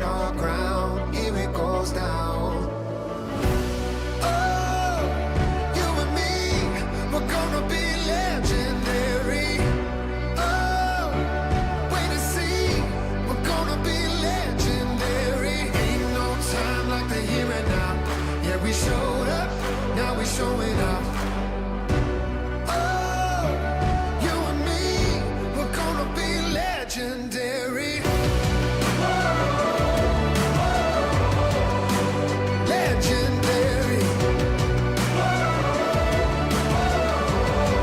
our ground, here it goes down. Oh, you and me, we're gonna be legendary. Oh, wait and see, we're gonna be legendary. Ain't no time like the here and now. Yeah, we showed up, now we showing up. Oh, you and me, we're gonna be legendary. Legendary.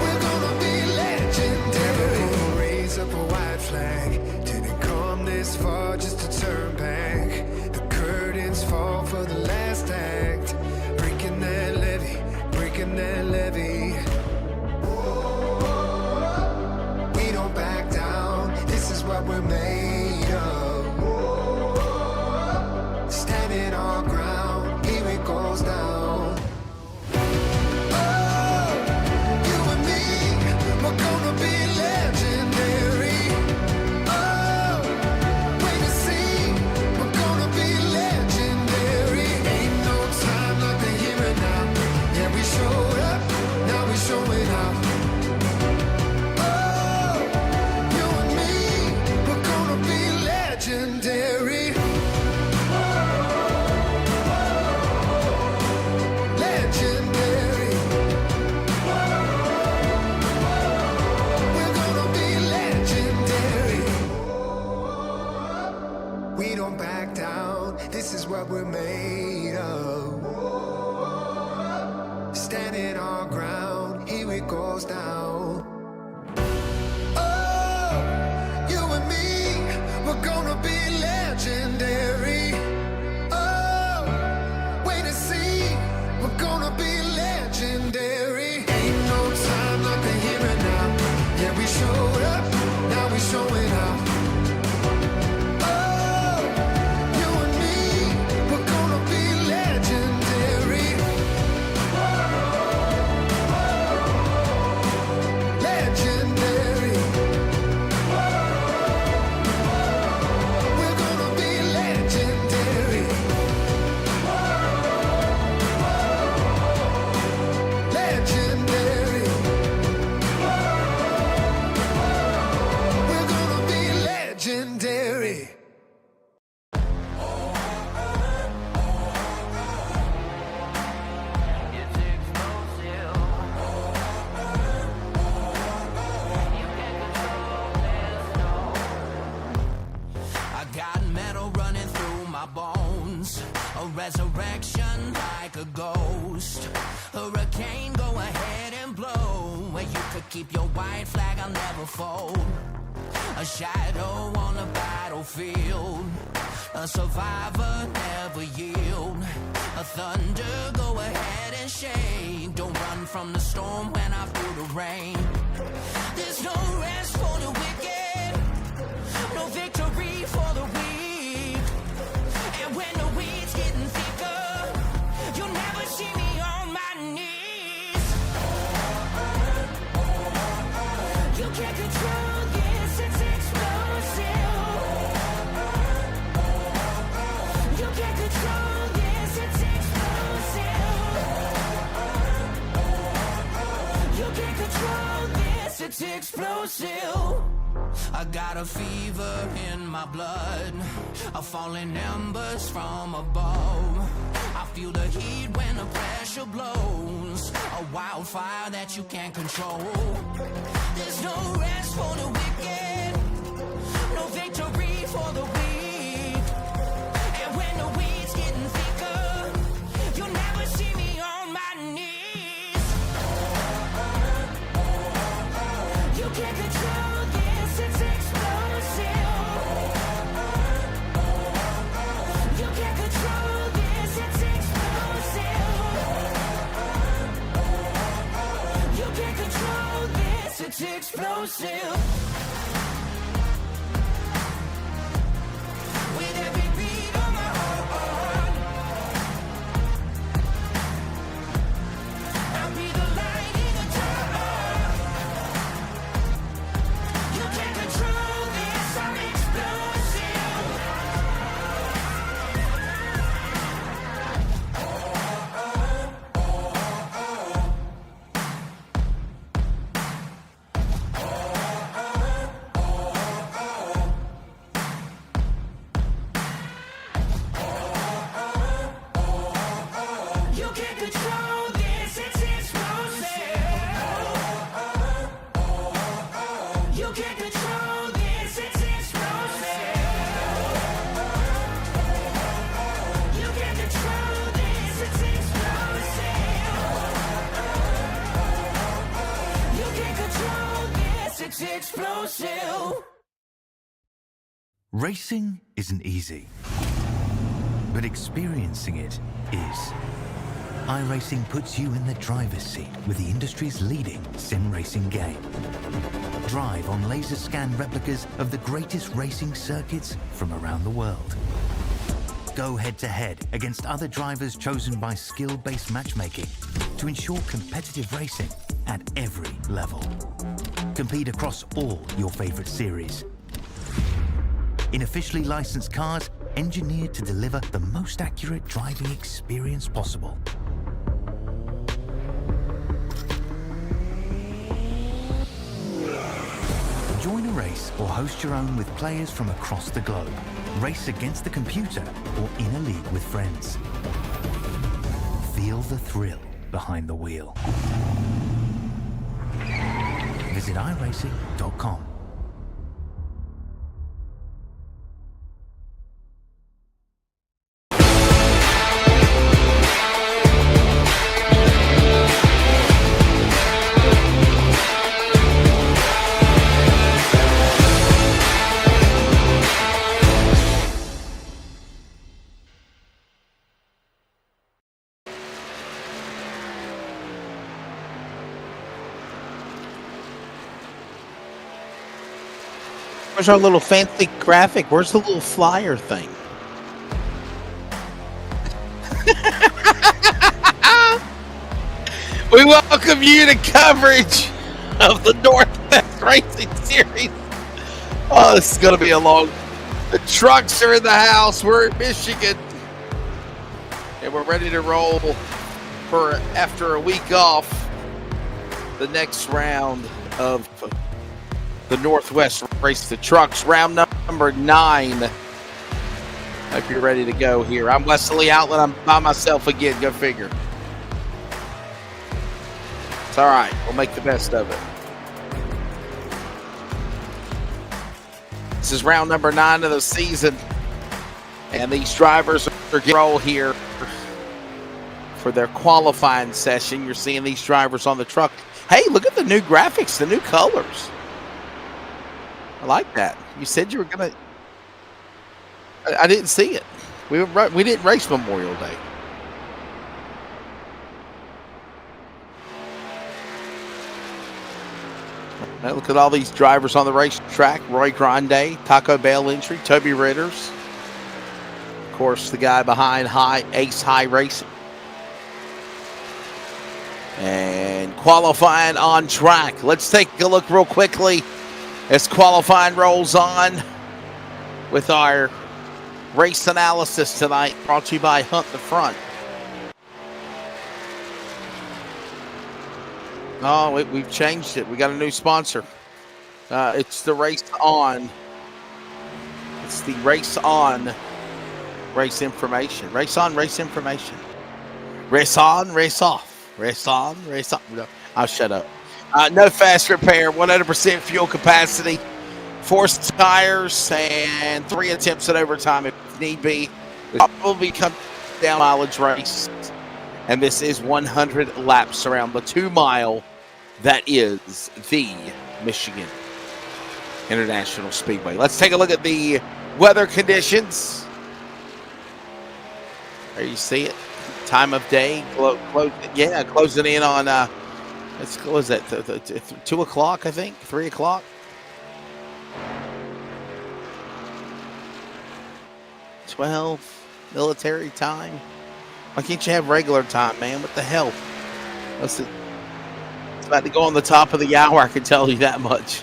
We're gonna be legendary. Raise up a white flag. Didn't come this far just to turn back. The curtains fall for the last act. Breaking that levee, breaking that levee. We don't back down, this is what we're made of. Standing our ground, here it goes down. Oh, you and me, we're gonna be legendary. Oh, wait and see, we're gonna be legendary. Ain't no time like the here and now. Yeah, we showed up, now we showing up. Oh, you and me, we're gonna be legendary. Legendary. We're gonna be legendary. We don't back down, this is what we're made of. Standing our ground, here it goes down. Oh, you and me, we're gonna be legendary. Oh, wait and see, we're gonna be legendary. Ain't no time like the here and now. Yeah, we showed up, now we showing up. Oh, you and me, we're gonna be legendary. Legendary. We're gonna be legendary. Legendary. We're gonna be legendary. It's explosive. You can't control this, no. I got metal running through my bones, a resurrection like a ghost. Hurricane, go ahead and blow. Where you could keep your white flag, I'll never fold. A shadow on the battlefield, a survivor never yield. A thunder, go ahead and shade. Don't run from the storm when I feel the rain. There's no rest for the wicked, no victory for the weak. And when the weeds getting thicker, you'll never see me on my knees. You can't control this, it's explosive. You can't control this, it's explosive. You can't control this, it's explosive. I got a fever in my blood, a falling embers from above. I feel the heat when the pressure blows, a wildfire that you can't control. There's no rest for the wicked, no victory for the weak. And when the weeds getting thicker, you'll never see me on my knees. You can't control this, it's explosive. You can't control this, it's explosive. You can't control this, it's explosive. Racing isn't easy, but experiencing it is. iRacing puts you in the driver's seat with the industry's leading sim racing game. Drive on laser scan replicas of the greatest racing circuits from around the world. Go head-to-head against other drivers chosen by skill-based matchmaking to ensure competitive racing at every level. Compete across all your favorite series. In officially licensed cars, engineered to deliver the most accurate driving experience possible. Join a race or host your own with players from across the globe. Race against the computer or in a league with friends. Feel the thrill behind the wheel. Visit iRacing.com. Where's our little fancy graphic? Where's the little flyer thing? We welcome you to coverage of the Northwest Racing Series. Oh, this is going to be a long... The trucks are in the house. We're in Michigan. And we're ready to roll for, after a week off, the next round of the Northwest Race the Trucks, round number 9. Hope you're ready to go here. I'm Wesley Outlet. I'm by myself again. Go figure. It's all right. We'll make the best of it. This is round number 9 of the season, and these drivers are getting roll here for their qualifying session. You're seeing these drivers on the truck. Hey, look at the new graphics, the new colors. I like that. You said you were gonna. I didn't see it. We didn't race Memorial Day. Now look at all these drivers on the racetrack. Roy Grande, Taco Bell entry, Toby Ritters. Of course, the guy behind Ace High Racing. And qualifying on track. Let's take a look real quickly as qualifying rolls on with our race analysis tonight, brought to you by Hunt the Front. Oh, we've changed it. We got a new sponsor. It's the Race On. It's the Race On Race Information. Race On Race Information. Race on, race off. Race on, race off. No, I'll shut up. No fast repair, 100% fuel capacity, 4 tires, and 3 attempts at overtime if need be. It'll probably come down mileage race. And this is 100 laps around the 2-mile that is the Michigan International Speedway. Let's take a look at the weather conditions. There you see it. Time of day. Closing in on, what was that, 2 o'clock, I think? 3 o'clock? 12 military time. Why can't you have regular time, man? What the hell? It's about to go on the top of the hour, I can tell you that much.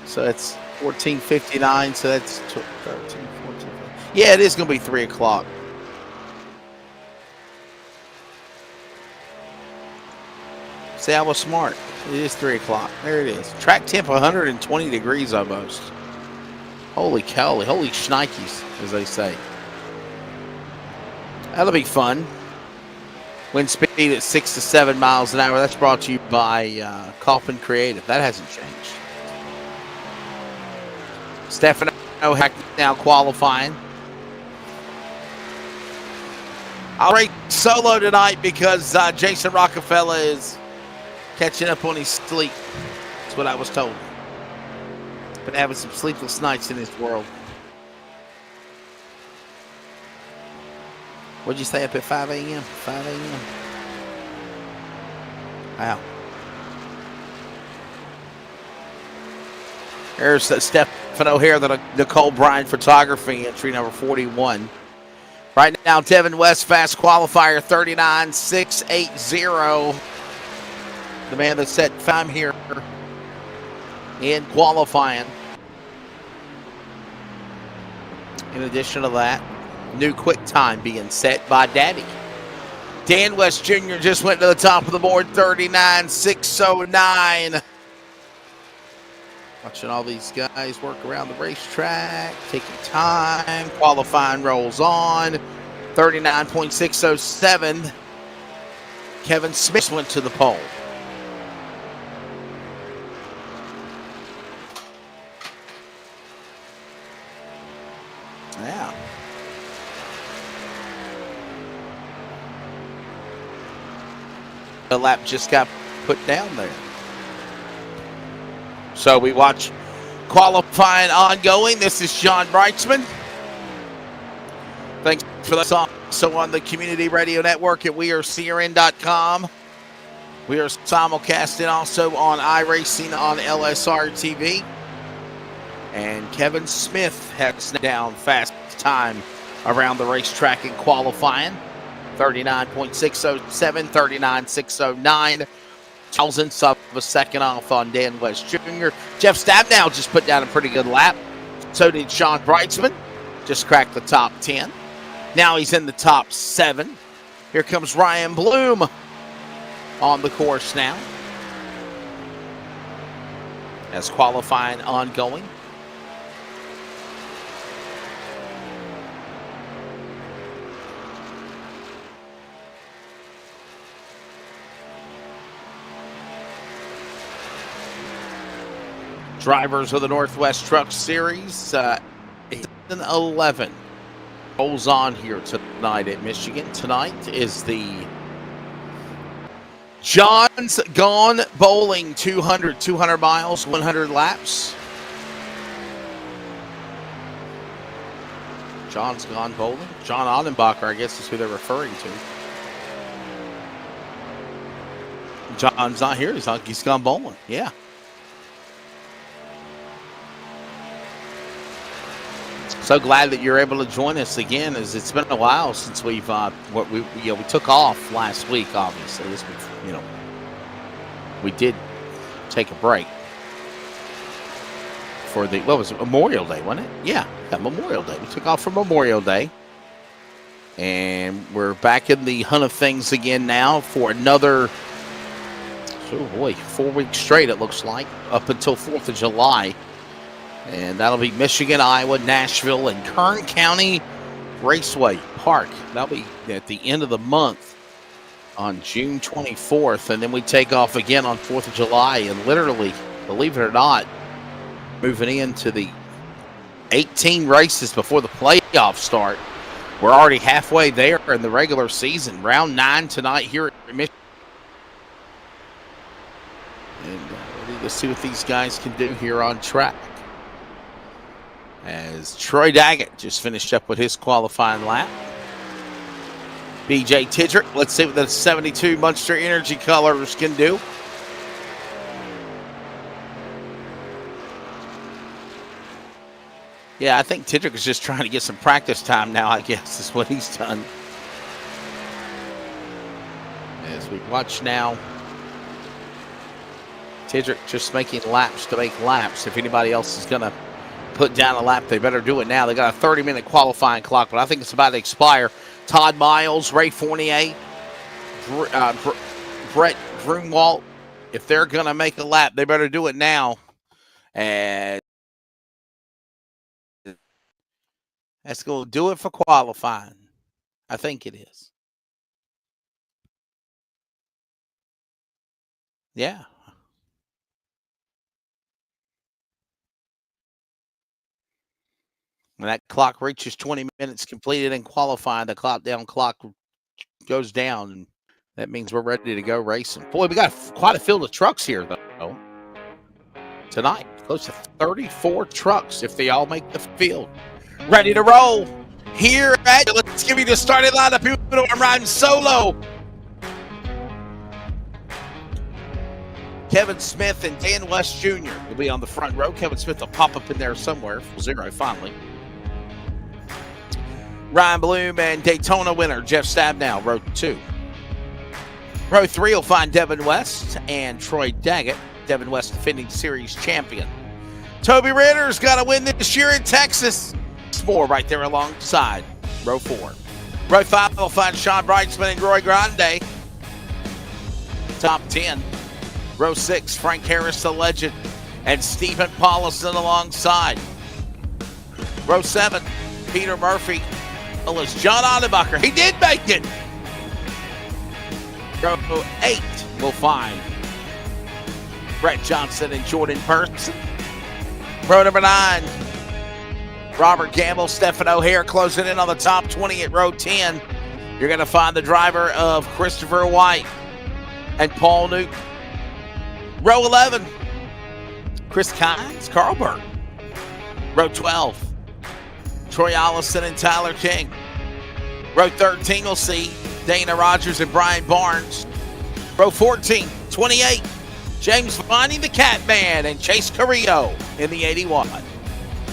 So it's 14:59, so that's 13, 14. Yeah, it is going to be 3 o'clock. See, I was smart. It is 3 o'clock. There it is. Track temp 120 degrees almost. Holy cow, holy shnikes, as they say. That'll be fun. Wind speed at 6 to 7 miles an hour. That's brought to you by Coffin Creative. That hasn't changed. Stefano Hack now qualifying. I'll race solo tonight because Jason Rockefeller is catching up on his sleep. That's what I was told. Been having some sleepless nights in his world. What'd you say up at 5 a.m.? 5 a.m. Wow. There's Stefano here, the Nicole Bryan Photography, entry number 41. Right now, Devin West, fast qualifier, 39.680. The man that set time here in qualifying. In addition to that, new quick time being set by Daddy. Dan West Jr. just went to the top of the board, 39.609. Watching all these guys work around the racetrack, taking time. Qualifying rolls on. 39.607. Kevin Smith went to the pole. Yeah. The lap just got put down there. So we watch qualifying ongoing. This is John Breitzman. Thanks for that. Also on the Community Radio Network at wearecrn.com. We are simulcasting also on iRacing on LSRTV. And Kevin Smith has down fast time around the racetrack in qualifying. 39.607, 39.609. Thousandths of a second off on Dan West Jr. Jeff Stabnow just put down a pretty good lap. So did Sean Breitzman. Just cracked the top 10. Now he's in the top 7. Here comes Ryan Bloom on the course now. As qualifying ongoing. Drivers of the Northwest Truck Series, 11 rolls on here tonight at Michigan. Tonight is the John's Gone Bowling 200 miles, 100 laps. John's Gone Bowling. John Odenbacher, I guess, is who they're referring to. John's not here. He's gone bowling. Yeah. So glad that you're able to join us again, as it's been a while since we took off last week. Obviously, we did take a break for the Memorial Day, wasn't it? Yeah, Memorial Day. We took off for Memorial Day, and we're back in the hunt of things again now for another 4 weeks straight. It looks like up until 4th of July. And that'll be Michigan, Iowa, Nashville, and Kern County Raceway Park. That'll be at the end of the month on June 24th. And then we take off again on 4th of July. And literally, believe it or not, moving into the 18 races before the playoffs start. We're already halfway there in the regular season. Round 9 tonight here at Michigan. And ready to see what these guys can do here on track. As Troy Daggett just finished up with his qualifying lap. BJ Tidrick, let's see what the 72 Monster Energy colors can do. Yeah, I think Tidrick is just trying to get some practice time now, I guess, is what he's done. As we watch now, Tidrick just making laps to make laps. If anybody else is going to put down a lap, they better do it now. They got a 30-minute qualifying clock, but I think it's about to expire. Todd Miles, Ray Fournier, Brett Grunwald, if they're going to make a lap, they better do it now. And that's going to do it for qualifying. I think it is. Yeah. When that clock reaches 20 minutes completed in qualifying, the clock goes down, and that means we're ready to go racing. Boy, we got quite a field of trucks here, though, tonight. Close to 34 trucks if they all make the field. Ready to roll. here at, let's give you the starting lineup. People are riding solo. Kevin Smith and Dan West Jr. will be on the front row. Kevin Smith will pop up in there somewhere. 0 finally. Ryan Bloom and Daytona winner Jeff Stabnow, row 2. Row 3 will find Devin West and Troy Daggett. Devin West, defending series champion. Toby Ritter's got to win this year in Texas. More right there alongside row 4. Row 5 will find Sean Brightsman and Roy Grande. Top 10. Row 6, Frank Harris, the legend, and Stephen Paulison alongside. Row 7, Peter Murphy. Well, it's John Onnebacher. He did make it. Row 8 will find Brett Johnson and Jordan Person. Row number 9, Robert Gamble, Stephen O'Hare closing in on the top 20 at row 10. You're going to find the driver of Christopher White and Paul Newton. Row 11, Chris Kynes, Carl Burton. Row 12, Troy Allison and Tyler King. Row 13 will see Dana Rogers and Brian Barnes. Row 14, 28, James Viney, the Catman, and Chase Carrillo in the 81.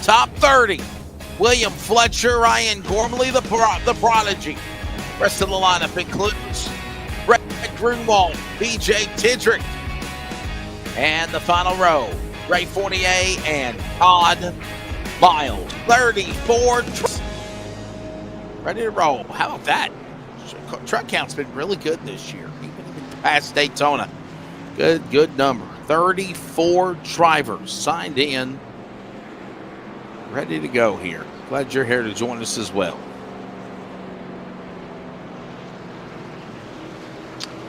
Top 30, William Fletcher, Ryan Gormley, the Prodigy. Rest of the lineup includes Brett Grunwald, BJ Tidrick, and the final row, Ray Fournier and Todd Miles. 34 trucks ready to roll. How about that? Truck count's been really good this year, even past Daytona. Good number. 34 drivers signed in, ready to go here. Glad you're here to join us as well.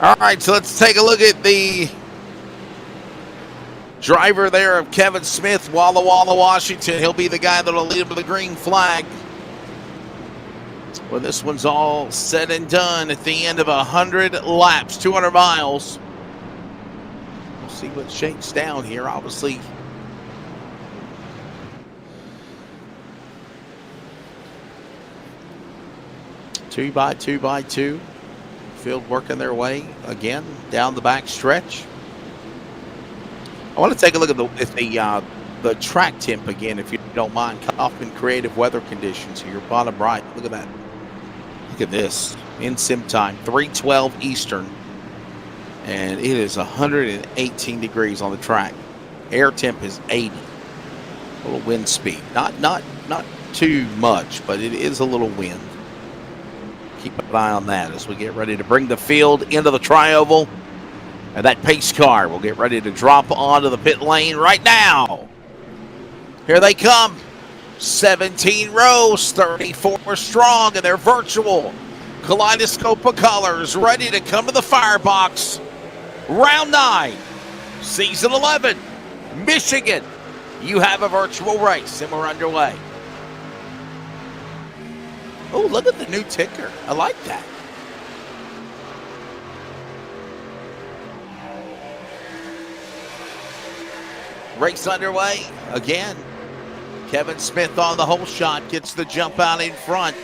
All right, so let's take a look at the driver there of Kevin Smith, Walla Walla, Washington. He'll be the guy that'll lead him to the green flag when this one's all said and done at the end of 100 laps, 200 miles. We'll see what shakes down here, obviously. Two by two. Field working their way again down the back stretch. I want to take a look at the track temp again, if you don't mind. Kaufman Creative Weather Conditions here, bottom right. Look at that. Look at this. In sim time, 3:12 Eastern, and it is 118 degrees on the track. Air temp is 80. A little wind speed, not too much, but it is a little wind. Keep an eye on that as we get ready to bring the field into the tri-oval. And that pace car will get ready to drop onto the pit lane right now. Here they come. 17 rows, 34 strong, and their virtual kaleidoscope of colors ready to come to the firebox. Round 9, season 11, Michigan. You have a virtual race, and we're underway. Oh, look at the new ticker. I like that. Race underway again. Kevin Smith on the whole shot, gets the jump out in front.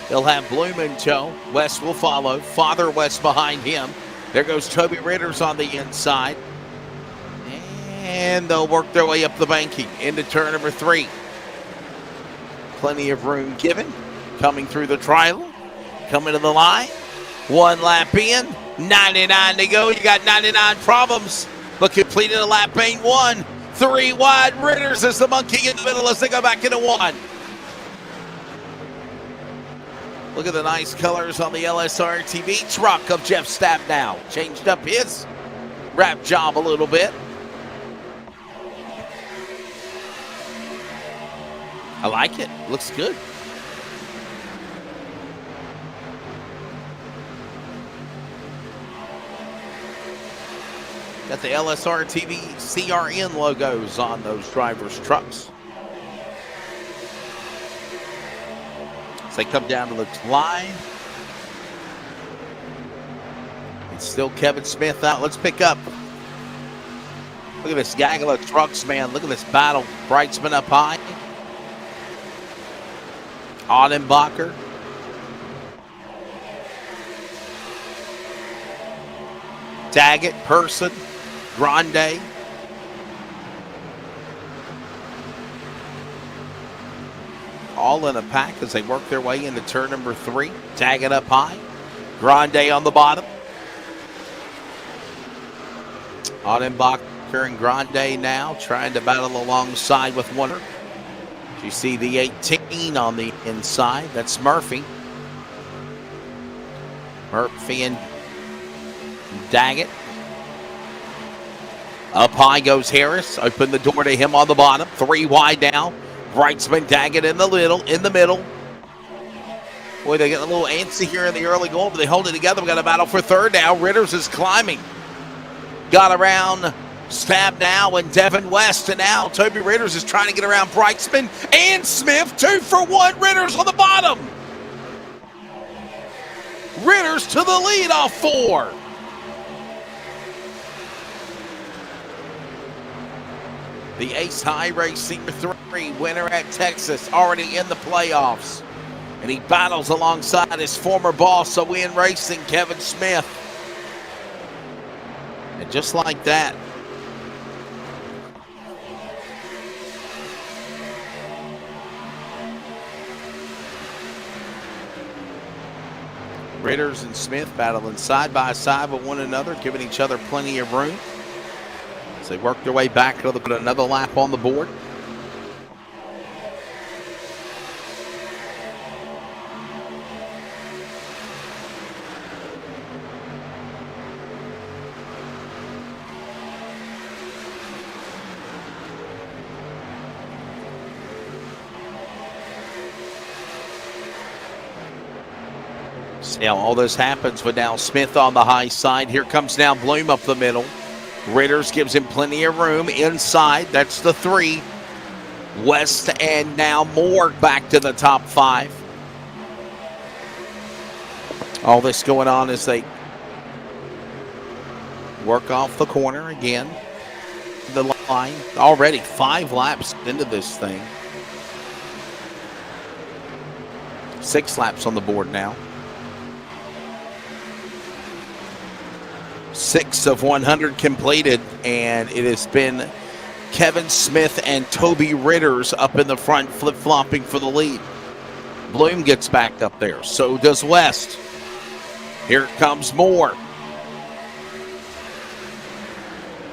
They'll have Bloom in tow. West will follow. Father West behind him. There goes Toby Ritters on the inside. And they'll work their way up the banking into turn number 3. Plenty of room given. Coming through the trial. Coming to the line. 1 lap in. 99 to go. You got 99 problems, but completed a lap lane 1. 3 wide. Ritters is the monkey in the middle as they go back into 1. Look at the nice colors on the LSRTV truck of Jeff Stabnow. Changed up his wrap job a little bit. I like it. Looks good. Got the LSRTV CRN logos on those drivers' trucks. As they come down to the line. It's still Kevin Smith out. Let's pick up. Look at this gaggle of trucks, man. Look at this battle. Brightsman up high. Audenbacher. Daggett, Person, Grande. All in a pack as they work their way into turn number 3. Daggett up high. Grande on the bottom. Audenbacher and Grande now trying to battle alongside with Warner. You see the 18 on the inside. That's Murphy. Murphy and Daggett. Up high goes Harris. Open the door to him on the bottom. 3 wide now. Wrightsman, Daggett in the middle. Boy, they get a little antsy here in the early goal, but they hold it together. We got a battle for third now. Ritters is climbing. Got around Stab now and Devin West, and now Toby Ritters is trying to get around Brightsman and Smith. 2 for 1. Ritters on the bottom. Ritters to the lead off 4. The Ace iRacing 3 winner at Texas, already in the playoffs. And he battles alongside his former boss of Win Racing, Kevin Smith. And just like that, Ritters and Smith battling side by side with one another, giving each other plenty of room as they work their way back to put another lap on the board. See how all this happens with now Smith on the high side. Here comes now Bloom up the middle. Ritters gives him plenty of room inside. That's the 3. West and now Moore back to the top 5. All this going on as they work off the corner again. The line. Already 5 laps into this thing. 6 laps on the board now. 6 of 100 completed, and it has been Kevin Smith and Toby Ritters up in the front, flip-flopping for the lead. Bloom gets back up there. So does West. Here comes Moore.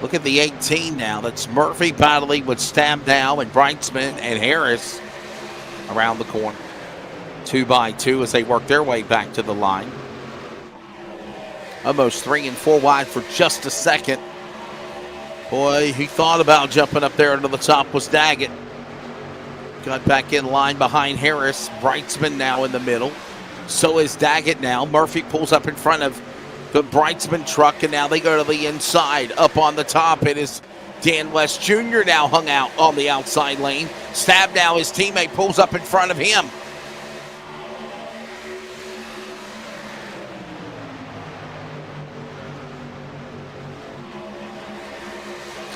Look at the 18 now. That's Murphy battling with Stabdow and Brightsman and Harris around the corner. 2 by 2 as they work their way back to the line. Almost 3 and 4 wide for just a second. Boy, he thought about jumping up there to the top was Daggett. Got back in line behind Harris. Brightsman now in the middle. So is Daggett now. Murphy pulls up in front of the Brightsman truck, and now they go to the inside. Up on the top, it is Dan West Jr. now hung out on the outside lane. Stabdow, his teammate, pulls up in front of him.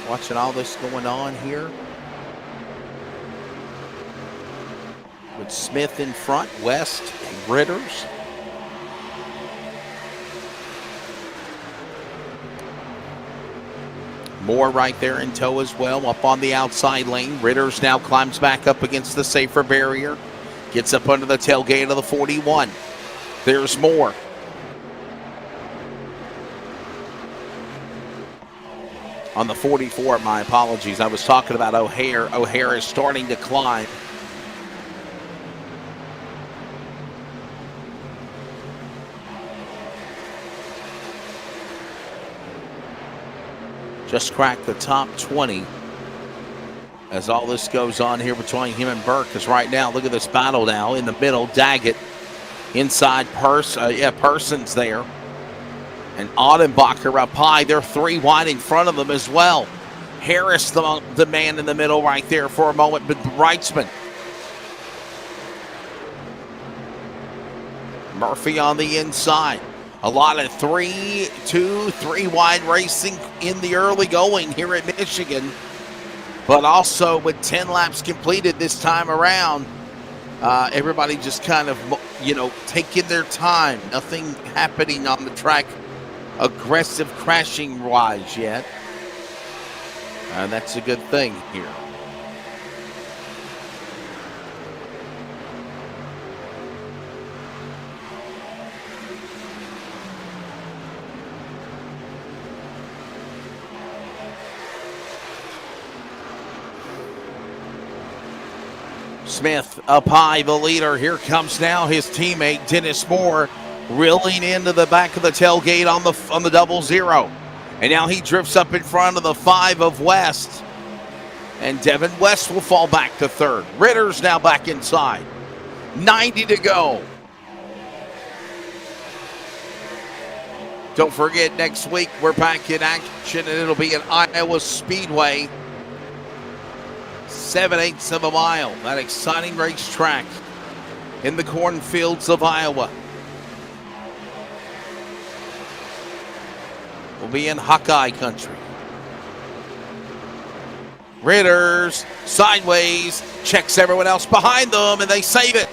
Watching all this going on here. With Smith in front, West and Ritters. Moore right there in tow as well, up on the outside lane. Ritters now climbs back up against the safer barrier. Gets up under the tailgate of the 41. There's Moore. On the 44, my apologies. I was talking about O'Hare. O'Hare is starting to climb. Just cracked the top 20 as all this goes on here between him and Burke. Because right now, look at this battle now in the middle. Daggett inside Person's there. And Audenbacher up high. They're 3 wide in front of them as well. Harris, the man in the middle right there for a moment, but Wrightsman. Murphy on the inside. A lot of 3 wide racing in the early going here at Michigan. But also with 10 laps completed this time around, Everybody just kind of, taking their time. Nothing happening on the track aggressive crashing wise yet. And that's a good thing here. Smith up high, the leader. Here comes now his teammate Dennis Moore, reeling into the back of the tailgate on the 00. And now he drifts up in front of the 5 of West. And Devin West will fall back to third. Ritter's now back inside. 90 to go. Don't forget, next week we're back in action, and it'll be at Iowa Speedway. 7/8 of a mile. That exciting racetrack in the cornfields of Iowa. We'll be in Hawkeye country. Ritter's sideways, checks everyone else behind them, and they save it.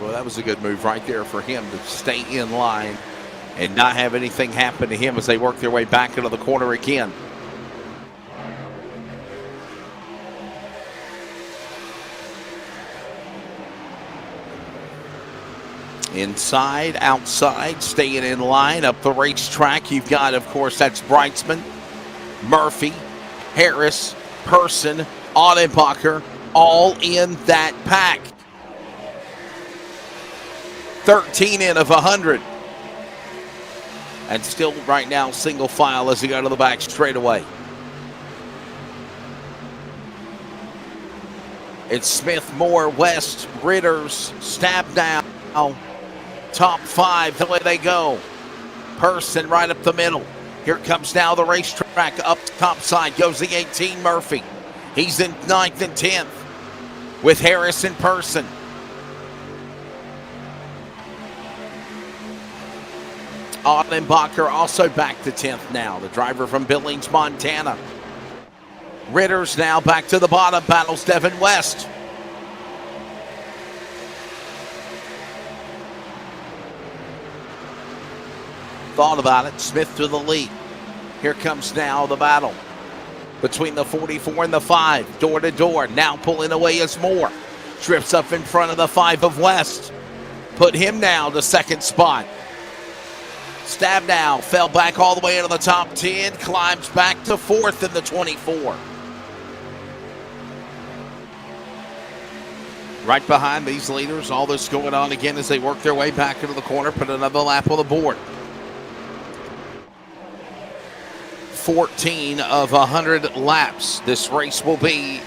Well, that was a good move right there for him to stay in line and not have anything happen to him as they work their way back into the corner again. Inside, outside, staying in line up the racetrack. You've got, of course, that's Breitzman, Murphy, Harris, Person, Audenbacher, all in that pack. 13 in of 100. And still right now single file as he got to the back straightaway. It's Smith, Moore, West, Ritters, Stab down. Top 5, the way they go. Person right up the middle. Here comes now the racetrack. Up top side goes the 18 Murphy. He's in 9th and 10th with Harris in Person. Audenbacher also back to 10th now, the driver from Billings, Montana. Ritter's now back to the bottom, battles Devin West. Thought about it, Smith to the lead. Here comes now the battle between the 44 and the 5, door to door. Now pulling away is Moore. Drifts up in front of the 5 of West. Put him now to second spot. Stab now, fell back all the way into the top 10, climbs back to 4th in the 24. Right behind these leaders, all this going on again as they work their way back into the corner, put another lap on the board. 14 of 100 laps this race will be.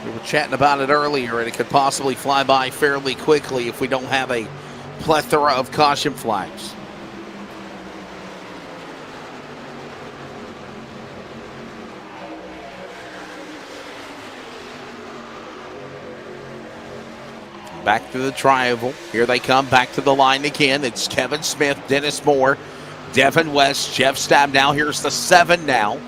We were chatting about it earlier, and it could possibly fly by fairly quickly if we don't have a plethora of caution flags. Back to the triangle. Here they come back to the line again. It's Kevin Smith, Dennis Moore, Devin West, Jeff Stab now. Here's the 7 now.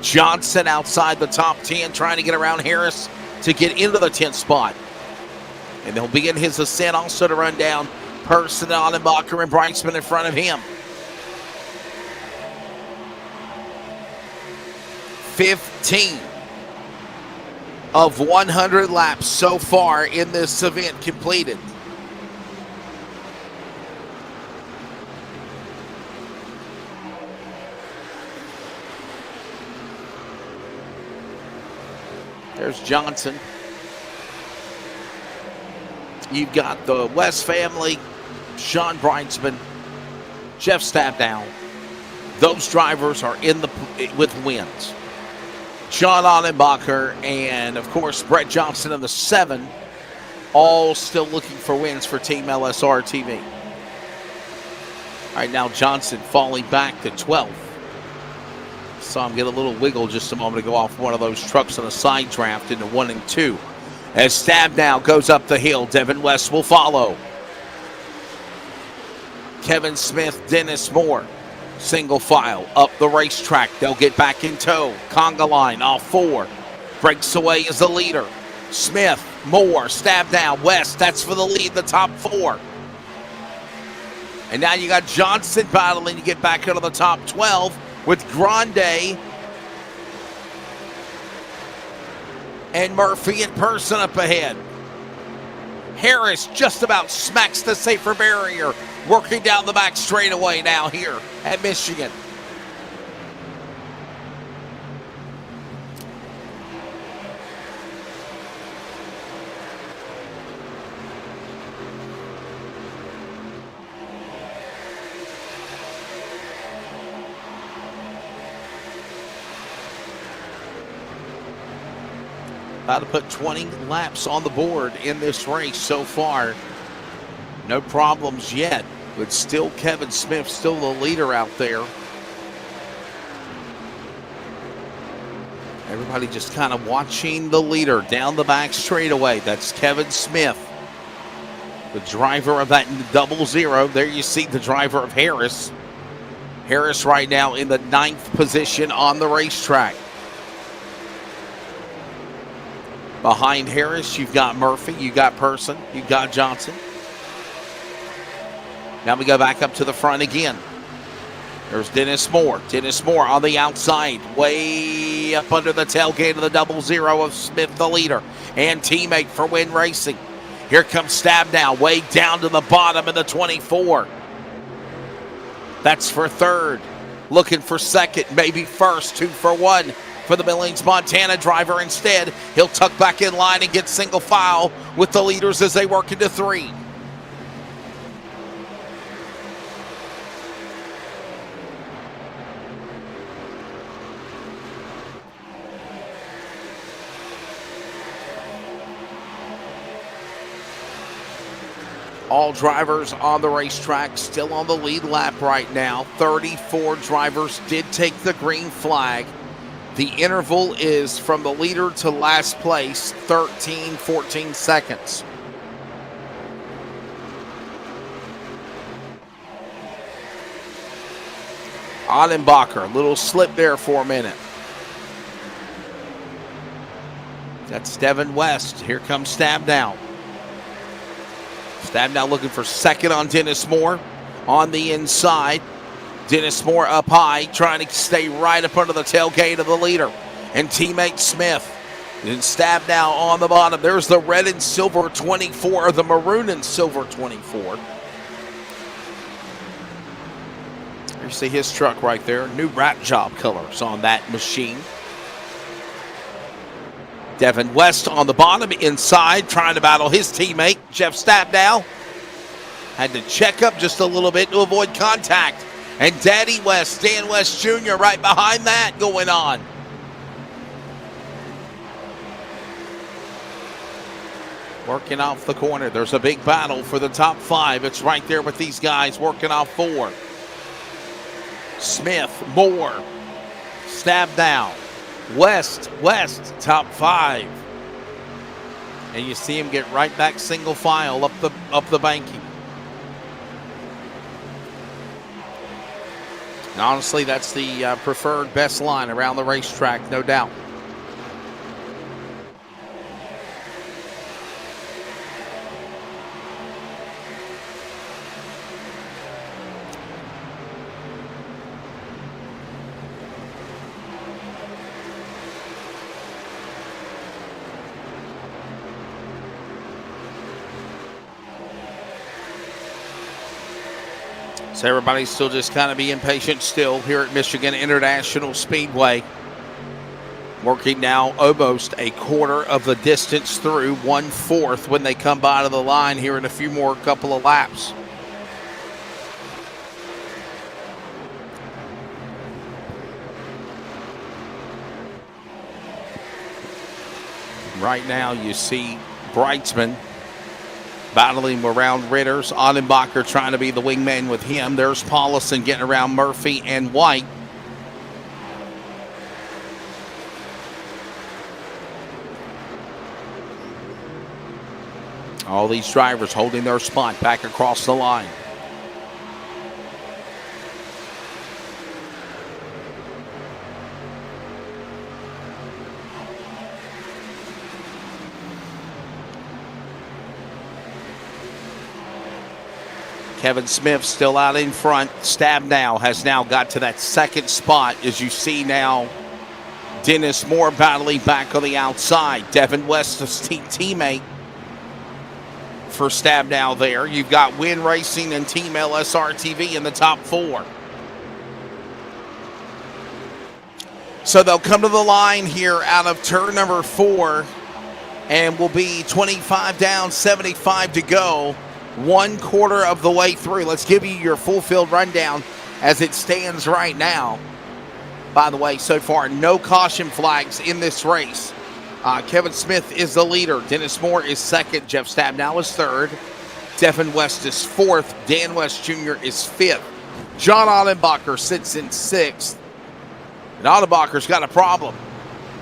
Johnson outside the top 10 trying to get around Harris to get into the 10th spot. And he'll begin his ascent also to run down Person, Audenbacher, and Breitzman in front of him. 15 of 100 laps so far in this event completed. There's Johnson. You've got the West family, Sean Breitzman, Jeff Stabdown. Those drivers are in with wins. Sean Audenbacher and, of course, Brett Johnson in the 7, all still looking for wins for Team LSRTV. All right, now Johnson falling back to 12th. Saw him get a little wiggle just a moment ago off one of those trucks on a side draft into 1 and 2. As Stab now goes up the hill, Devin West will follow. Kevin Smith, Dennis Moore. Single file up the racetrack. They'll get back in tow. Conga line off 4. Breaks away as the leader. Smith, Moore, stab down. West, that's for the lead, the top 4. And now you got Johnson battling to get back into the top 12 with Grande and Murphy in person up ahead. Harris just about smacks the safer barrier, working down the back straightaway now here at Michigan. About to put 20 laps on the board in this race so far. No problems yet, but still Kevin Smith, still the leader out there. Everybody just kind of watching the leader down the back straightaway. That's Kevin Smith, the driver of that 00. There you see the driver of Harris. Harris right now in the 9th position on the racetrack. Behind Harris, you've got Murphy, you got Person, you got Johnson. Now we go back up to the front again. There's Dennis Moore. Dennis Moore on the outside, way up under the tailgate of the 00 of Smith, the leader, and teammate for Win Racing. Here comes Stab now, way down to the bottom in the 24. That's for 3rd. Looking for 2nd, maybe 1st, 2 for 1. For the Billings, Montana driver instead. He'll tuck back in line and get single file with the leaders as they work into 3. All drivers on the racetrack still on the lead lap right now. 34 drivers did take the green flag. The interval is from the leader to last place, 14 seconds. Adenbacher, little slip there for a minute. That's Devin West. Here comes Stab now. Stab now looking for 2nd on Dennis Moore on the inside. Dennis Moore up high, trying to stay right up under the tailgate of the leader. And teammate Smith. And Stab now on the bottom. There's the red and silver 24, or the maroon and silver 24. You see his truck right there. New wrap job colors on that machine. Devin West on the bottom, inside, trying to battle his teammate, Jeff Stabdow. Had to check up just a little bit to avoid contact. And Daddy West, Dan West Jr. right behind that going on. Working off the corner. There's a big battle for the top 5. It's right there with these guys working off 4. Smith, Moore, Stab down. West, top 5. And you see him get right back single file up the banking. And honestly, that's the preferred best line around the racetrack, no doubt. So everybody's still just kind of being patient still here at Michigan International Speedway. Working now almost a quarter of the distance through, 1/4 when they come by to the line here in a few more couple of laps. Right now you see Breitzman battling around Ritters. Adenbacher trying to be the wingman with him. There's Paulison getting around Murphy and White. All these drivers holding their spot back across the line. Kevin Smith still out in front. Stabnow has now got to that second spot, as you see now. Dennis Moore battling back on the outside. Devin West, his teammate for Stabnow there. You've got Win Racing and Team LSRTV in the top 4. So they'll come to the line here out of turn number 4, and will be 25 down, 75 to go. 1/4 of the way through. Let's give you your full field rundown as it stands right now. By the way, so far, no caution flags in this race. Kevin Smith is the leader. Dennis Moore is second. Jeff Stabnow is third. Devin West is fourth. Dan West Jr. is fifth. John Ottenbacher sits in sixth. And Ottenbacher's got a problem.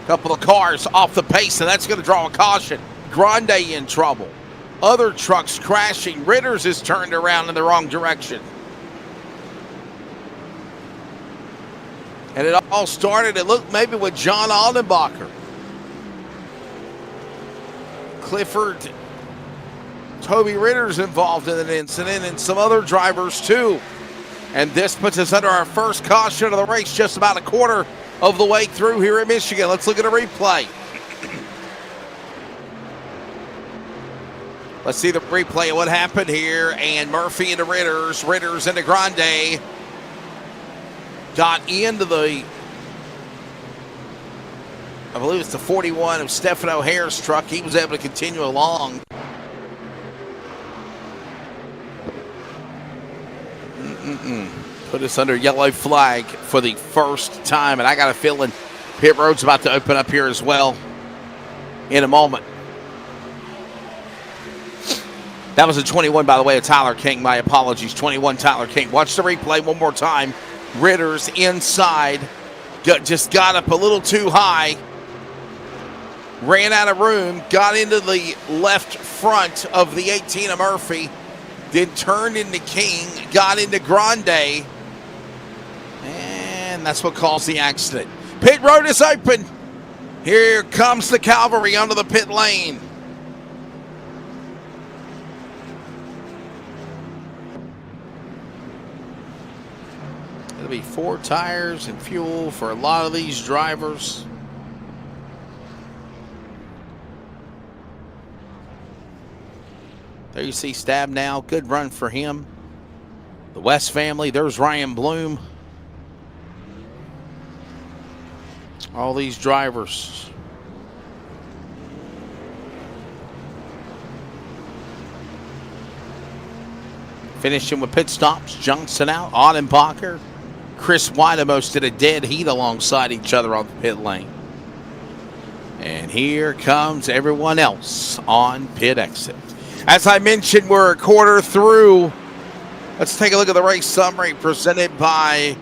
A couple of cars off the pace, and that's going to draw a caution. Grande in trouble. Other trucks crashing. Ritters is turned around in the wrong direction. And it all started, it looked maybe with John Ottenbacher. Clifford, Toby Ritter's involved in an incident, and some other drivers too. And this puts us under our first caution of the race, just about 1/4 of the way through here in Michigan. Let's look at a replay. Let's see the replay of what happened here. And Murphy into Ritters, Ritters into Grande. Got into the, I believe it's the 41 of Stephen O'Hare's truck. He was able to continue along. Put us under yellow flag for the first time. And I got a feeling pit road's about to open up here as well in a moment. That was a 21, by the way, of Tyler King. My apologies. 21, Tyler King. Watch the replay one more time. Ritters inside. Just got up a little too high. Ran out of room. Got into the left front of the 18 of Murphy. Then turned into King. Got into Grande. And that's what caused the accident. Pit road is open. Here comes the cavalry onto the pit lane. It'll be 4 tires and fuel for a lot of these drivers. There you see Stabnow. Good run for him. The West family. There's Ryan Bloom. All these drivers. Finishing with pit stops. Johnson out. Ottenbacher. Chris Whitemost did a dead heat alongside each other on the pit lane. And here comes everyone else on pit exit. As I mentioned, we're 1/4 through. Let's take a look at the race summary presented by,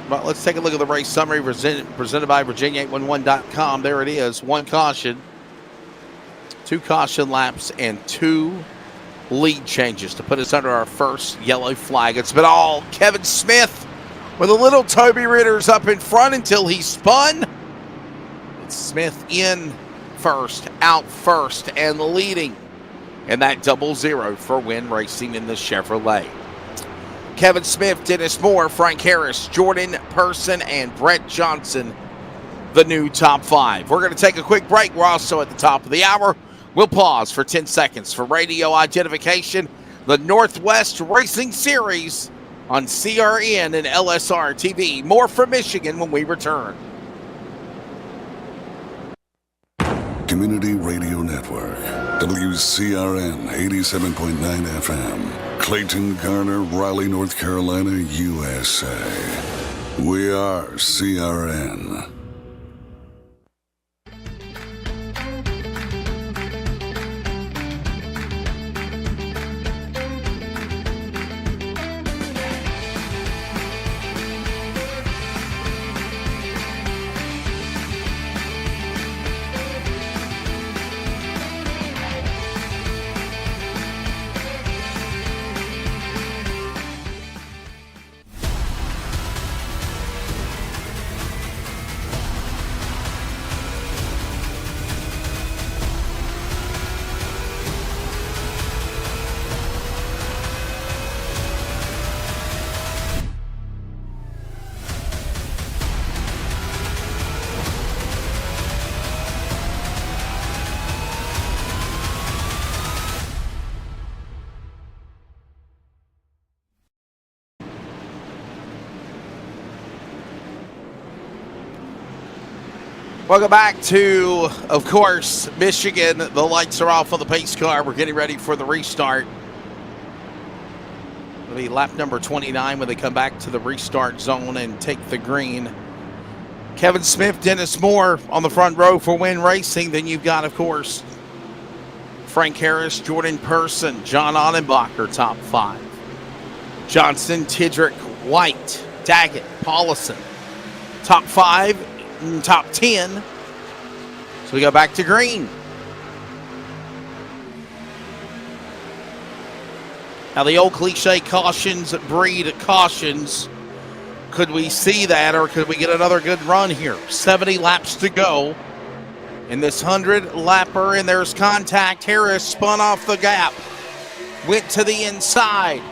well, let's take a look at the race summary presented by Virginia811.com. There it is. 1 caution, 2 caution laps, and 2 lead changes to put us under our first yellow flag. It's been all Kevin Smith with a little Toby Ritters up in front until he spun. It's Smith in first, out first, and leading. And that 0-0 for Win Racing in the Chevrolet. Kevin Smith, Dennis Moore, Frank Harris, Jordan Person, and Brett Johnson, the new top 5. We're going to take a quick break. We're also at the top of the hour. We'll pause for 10 seconds for radio identification. The Northwest Racing Series on CRN and LSRTV. More from Michigan when we return. Community Radio Network, WCRN 87.9 FM, Clayton, Garner, Raleigh, North Carolina, USA. We are CRN. Welcome back to, of course, Michigan. The lights are off on the pace car. We're getting ready for the restart. It'll be lap number 29 when they come back to the restart zone and take the green. Kevin Smith, Dennis Moore on the front row for Win Racing. Then you've got, of course, Frank Harris, Jordan Person, John Ottenbacher, top 5. Johnson, Tidrick, White, Daggett, Paulison, top 5. Top 10. So we go back to green. Now the old cliche, cautions breed cautions. Could we see that, or could we get another good run here? 70 laps to go in this 100-lapper, and there's contact. Harris spun off the gap, went to the inside,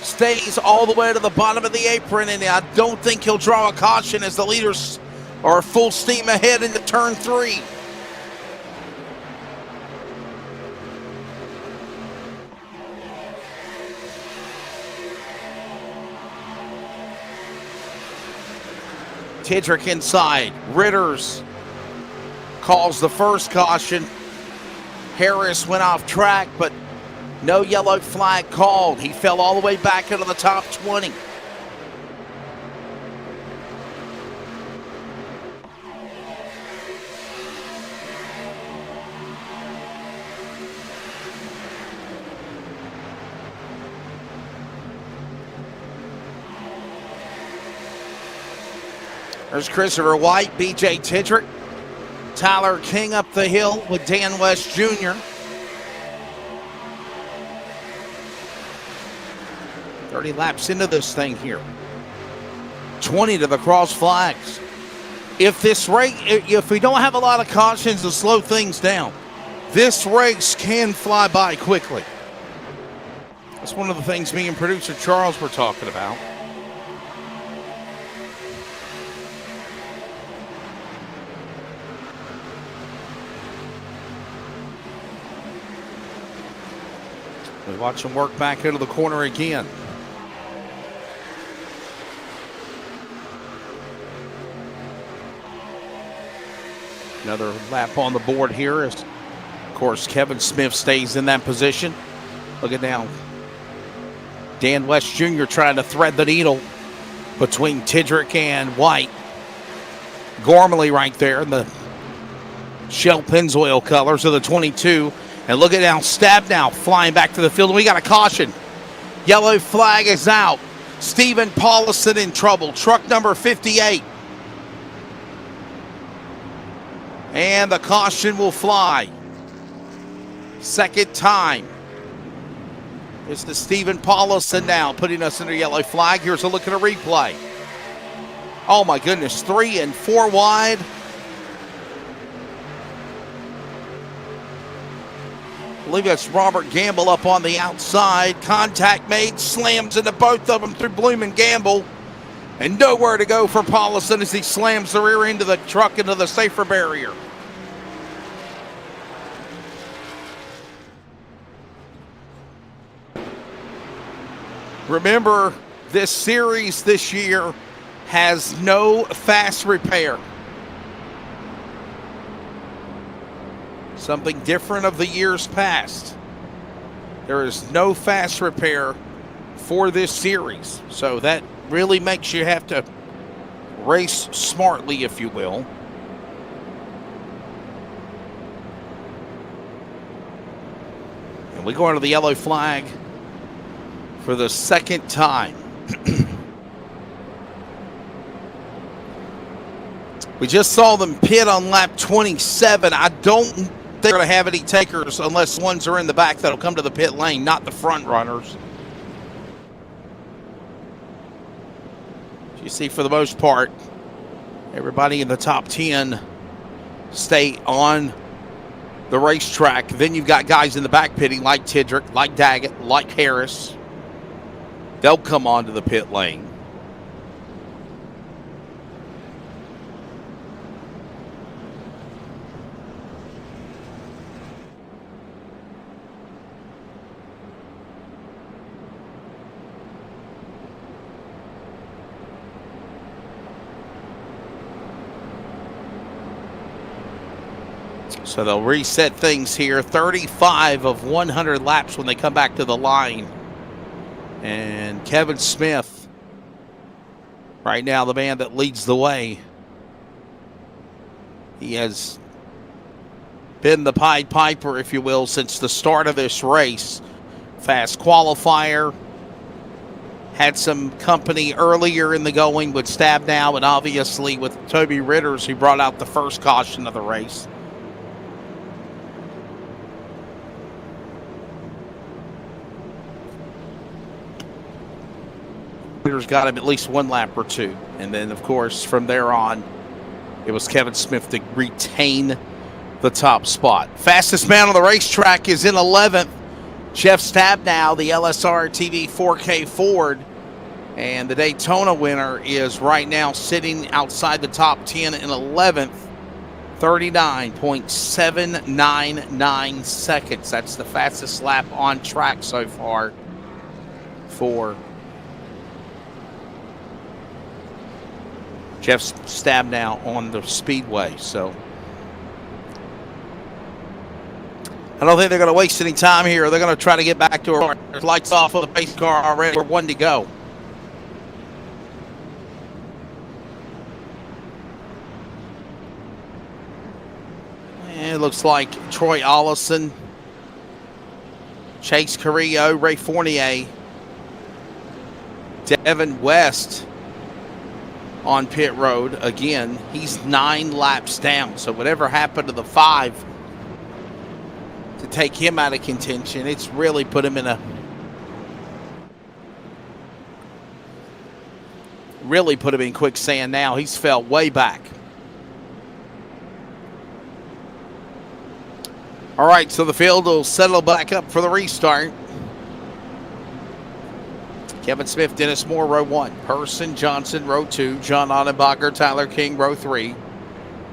stays all the way to the bottom of the apron, and I don't think he'll draw a caution as the leaders are full steam ahead into turn 3. Tidrick inside. Ritters calls the first caution. Harris went off track, but no yellow flag called. He fell all the way back into the top 20. There's Christopher White, BJ Tidrick, Tyler King up the hill with Dan West Jr. 30 laps into this thing here. 20 to the cross flags. If we don't have a lot of cautions to slow things down, this race can fly by quickly. That's one of the things me and producer Charles were talking about. We watch him work back into the corner again. Another lap on the board here as, of course, Kevin Smith stays in that position. Look at now. Dan West Jr. trying to thread the needle between Tidrick and White. Gormley right there in the Shell Pennzoil colors of the 22. And look at now, Stab now flying back to the field. We got a caution. Yellow flag is out. Stephen Paulison in trouble. Truck number 58. And the caution will fly. Second time. It's the Stephen Paulison now putting us under yellow flag. Here's a look at a replay. Oh my goodness, 3 and 4 wide. I believe that's Robert Gamble up on the outside. Contact made, slams into both of them through Bloom and Gamble. And nowhere to go for Paulison as he slams the rear end of the truck into the safer barrier. Remember, this series this year has no fast repair. Something different of the years past. There is no fast repair for this series. So that really makes you have to race smartly, if you will. And we go under the yellow flag for the second time. We just saw them pit on lap 27. I don't think they're going to have any takers unless ones are in the back that'll come to the pit lane, not the front runners. You see, for the most part, everybody in the top 10 stay on the racetrack. Then you've got guys in the back pitting like Tidrick, like Daggett, like Harris. They'll come onto the pit lane. So they'll reset things here. 35 of 100 laps when they come back to the line. And Kevin Smith, right now the man that leads the way. He has been the Pied Piper, if you will, since the start of this race. Fast qualifier. Had some company earlier in the going with Stabnow, and obviously with Toby Ritters, who brought out the first caution of the race. Ritters got him at least one lap or two. And then, of course, from there on, it was Kevin Smith to retain the top spot. Fastest man on the racetrack is in 11th. Jeff Stabnow, the LSRTV 4K Ford. And the Daytona winner is right now sitting outside the top 10 in 11th. 39.799 seconds. That's the fastest lap on track so far for Jeff Stabnow on the speedway. So I don't think they're going to waste any time here. They're going to try to get back to her. There's lights off on the pace car already. We're one to go. And it looks like Troy Ollison, Chase Carrillo, Ray Fournier, Devin West on pit road. Again, he's 9 laps down. So whatever happened to the 5 to take him out of contention, it's really put him in quicksand now. He's fell way back. All right, so the field will settle back up for the restart. Kevin Smith, Dennis Moore, row 1. Person, Johnson, row 2. John Ottenbacher, Tyler King, row 3.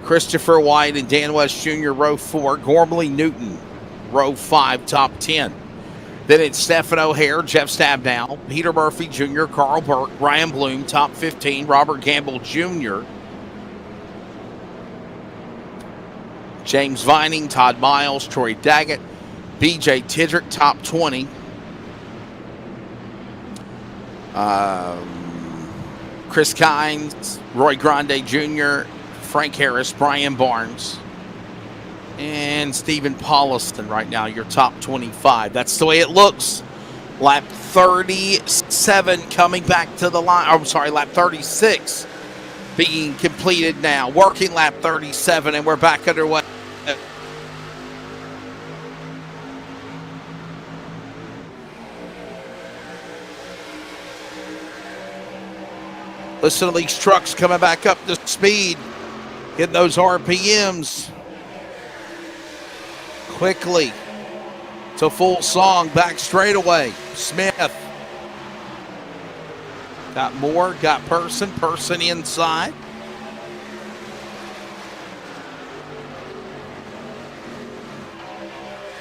Christopher White and Dan West Jr., row 4. Gormley Newton, row 5, top 10. Then it's Stephen O'Hare, Jeff Stabnow, Peter Murphy Jr., Carl Burke, Ryan Bloom, top 15. Robert Gamble Jr., James Vining, Todd Miles, Troy Daggett, BJ Tidrick, top 20. Chris Kynes, Roy Grande Jr., Frank Harris, Brian Barnes, and Stephen Pauliston right now, your top 25. That's the way it looks. Lap 37 coming back to the line. I'm sorry, lap 36 being completed now. Working lap 37, and we're back underway. Listen to these trucks coming back up to speed. Getting those RPMs quickly to full song. Back straightaway. Smith. Got Moore, got Person inside.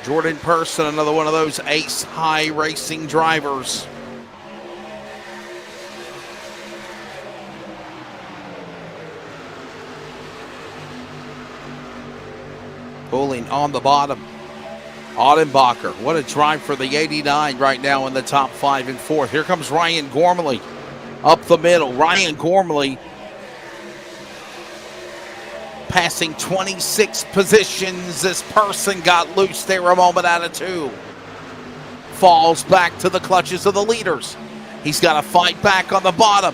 Jordan Person, another one of those ace iRacing drivers. Pulling on the bottom. Ottenbacher, what a drive for the 89 right now in the top 5 and 4th. Here comes Ryan Gormley up the middle. Ryan Gormley passing 26 positions. This Person got loose there a moment out of 2. Falls back to the clutches of the leaders. He's got to fight back on the bottom.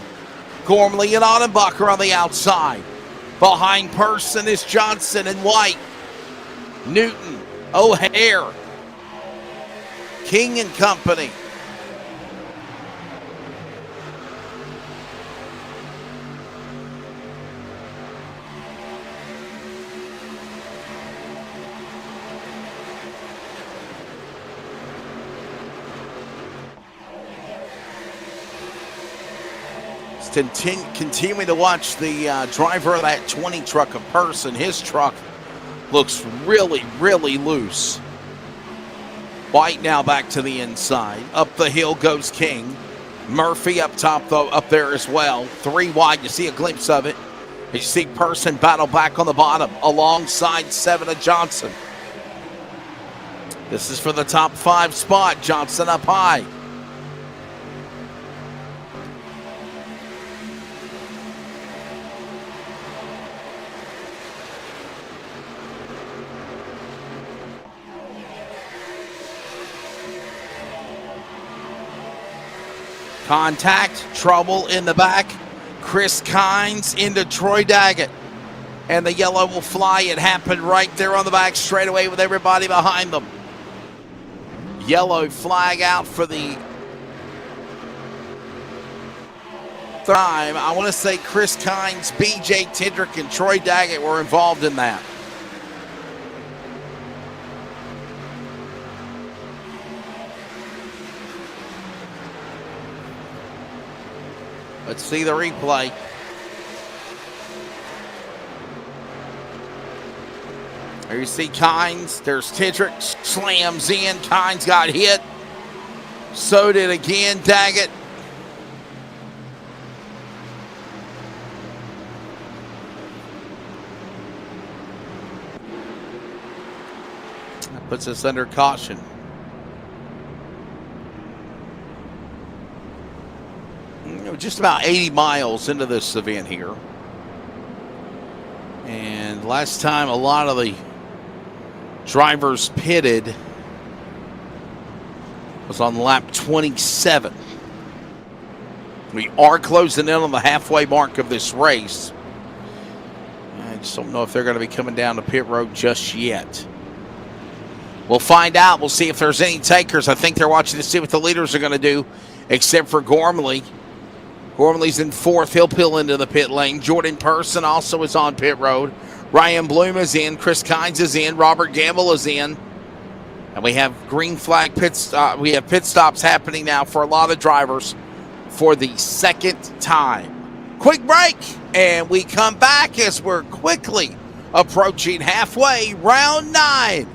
Gormley and Ottenbacher on the outside. Behind Person is Johnson and White. Newton, O'Hare, King and company. Continuing to watch the driver of that 20 truck, a Person. His truck looks really, really loose. White now back to the inside. Up the hill goes King. Murphy up top, though, up there as well. 3 wide. You see a glimpse of it. You see Person battle back on the bottom alongside 7 of Johnson. This is for the top 5 spot. Johnson up high. Contact, trouble in the back. Chris Kynes into Troy Daggett. And the yellow will fly. It happened right there on the back straightaway with everybody behind them. Yellow flag out for the time. I want to say Chris Kynes, BJ Tindrick, and Troy Daggett were involved in that. Let's see the replay. There you see Kynes. There's Tindrick. Slams in. Kynes got hit. So did again Daggett. That puts us under caution. Just about 80 miles into this event here. And last time a lot of the drivers pitted was on lap 27. We are closing in on the halfway mark of this race. I just don't know if they're going to be coming down the pit road just yet. We'll find out. We'll see if there's any takers. I think they're watching to see what the leaders are going to do, except for Gormley. Gormley's in 4th. He'll peel into the pit lane. Jordan Person also is on pit road. Ryan Bloom is in. Chris Kynes is in. Robert Gamble is in. And we have green flag pit stop. We have pit stops happening now for a lot of drivers for the second time. Quick break, and we come back as we're quickly approaching halfway, round 9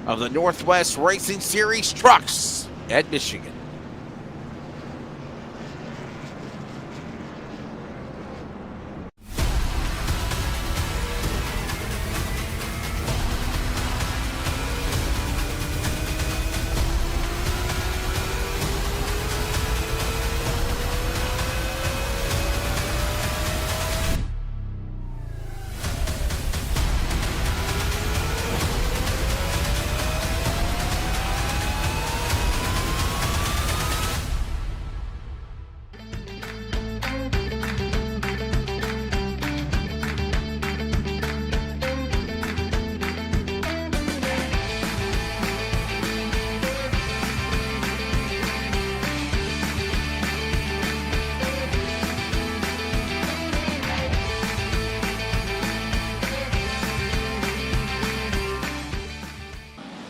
of the Northwest Racing Series trucks at Michigan.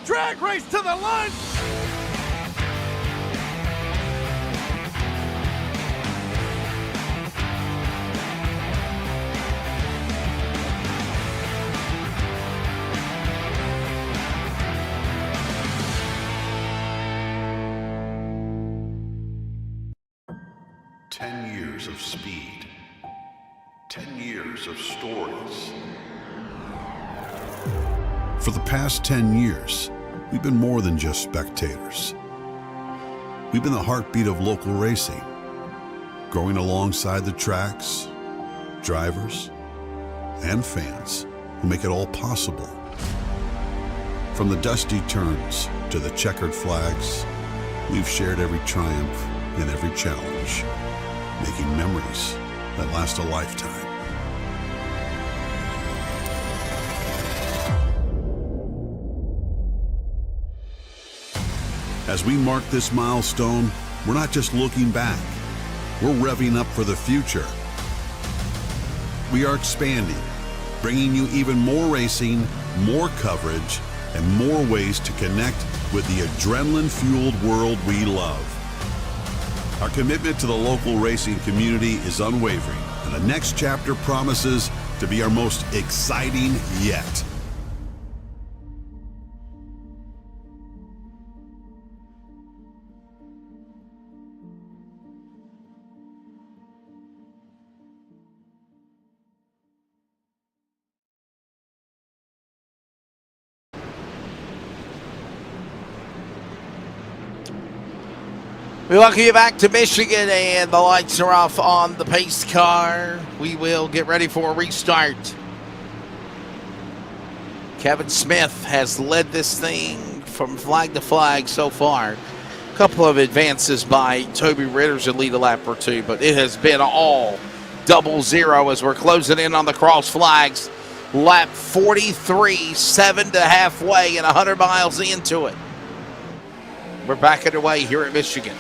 Drag race to the line. Years of speed, 10 years of stories. For the past 10 years, we've been more than just spectators. We've been the heartbeat of local racing, growing alongside the tracks, drivers, and fans who make it all possible. From the dusty turns to the checkered flags, we've shared every triumph and every challenge, making memories that last a lifetime. As we mark this milestone, we're not just looking back, we're revving up for the future. We are expanding, bringing you even more racing, more coverage, and more ways to connect with the adrenaline-fueled world we love. Our commitment to the local racing community is unwavering, and the next chapter promises to be our most exciting yet. We welcome you back to Michigan, and the lights are off on the pace car. We will get ready for a restart. Kevin Smith has led this thing from flag to flag so far. A couple of advances by Toby Ritter's to lead a lap or two, but it has been all 00 as we're closing in on the cross flags. Lap 43, 7 to halfway and 100 miles into it. We're back underway here at Michigan.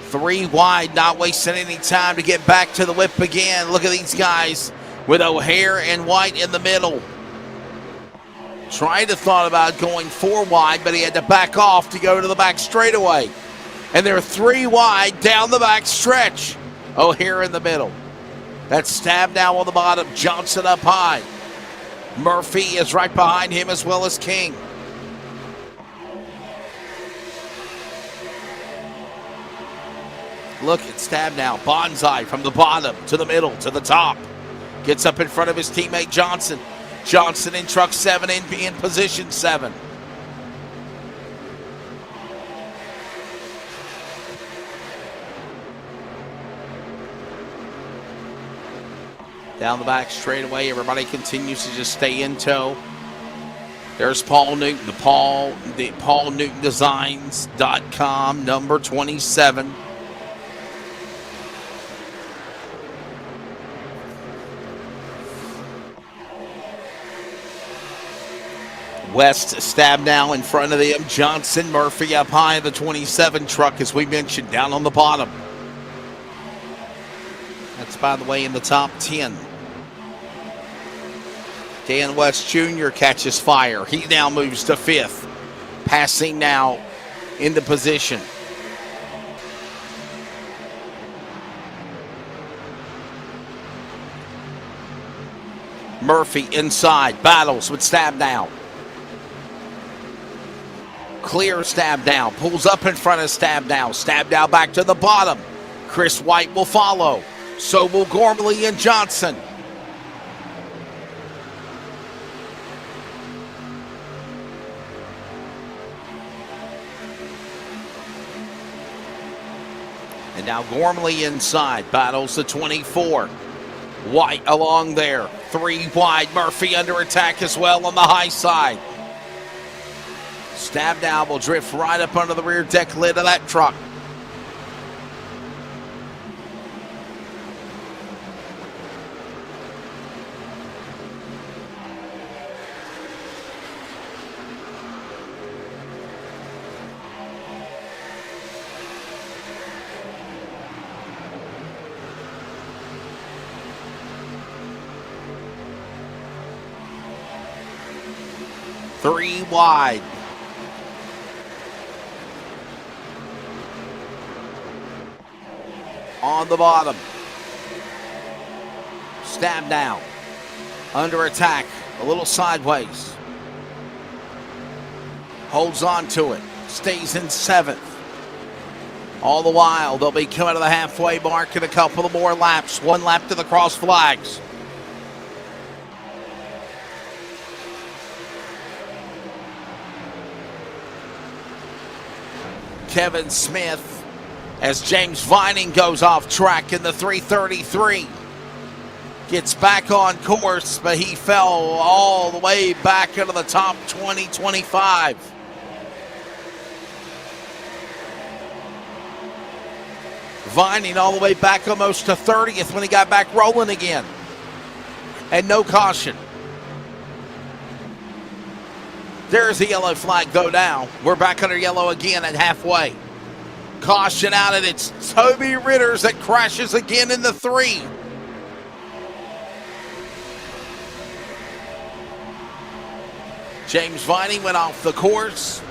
3 wide, not wasting any time to get back to the whip again. Look at these guys with O'Hare and White in the middle. Trying to thought about going 4 wide, but he had to back off to go to the back straightaway. And they're 3 wide down the back stretch. O'Hare in the middle. That's Stab now on the bottom, Johnson up high. Murphy is right behind him as well as King. Look at Stab now. Bonsai from the bottom to the middle to the top. Gets up in front of his teammate Johnson. Johnson in truck 7 in position 7. Down the back straightaway. Everybody continues to just stay in tow. There's Paul Newton, the PaulNewtonDesigns.com, number 27. West Stab now in front of them. Johnson, Murphy up high in the 27 truck, as we mentioned, down on the bottom. That's, by the way, in the top 10. Dan West Jr. catches fire. He now moves to 5th. Passing now into position. Murphy inside, battles with Stab down. Clear Stab down, pulls up in front of Stab down. Stab down back to the bottom. Chris White will follow. So will Gormley and Johnson. And now Gormley inside, battles the 24. White along there, 3 wide. Murphy under attack as well on the high side. Stab down will drift right up under the rear deck lid of that truck. Three wide. On the bottom. Stab down. Under attack. A little sideways. Holds on to it. Stays in 7th. All the while, they'll be coming to the halfway mark in a couple of more laps. 1 lap to the cross flags. Kevin Smith, as James Vining goes off track in the 333. Gets back on course, but he fell all the way back into the top 20-25. Vining all the way back almost to 30th when he got back rolling again. And no caution. There's the yellow flag go down. We're back under yellow again at halfway. Caution out, and it's Toby Ritters that crashes again in the 3. James Vining went off the course,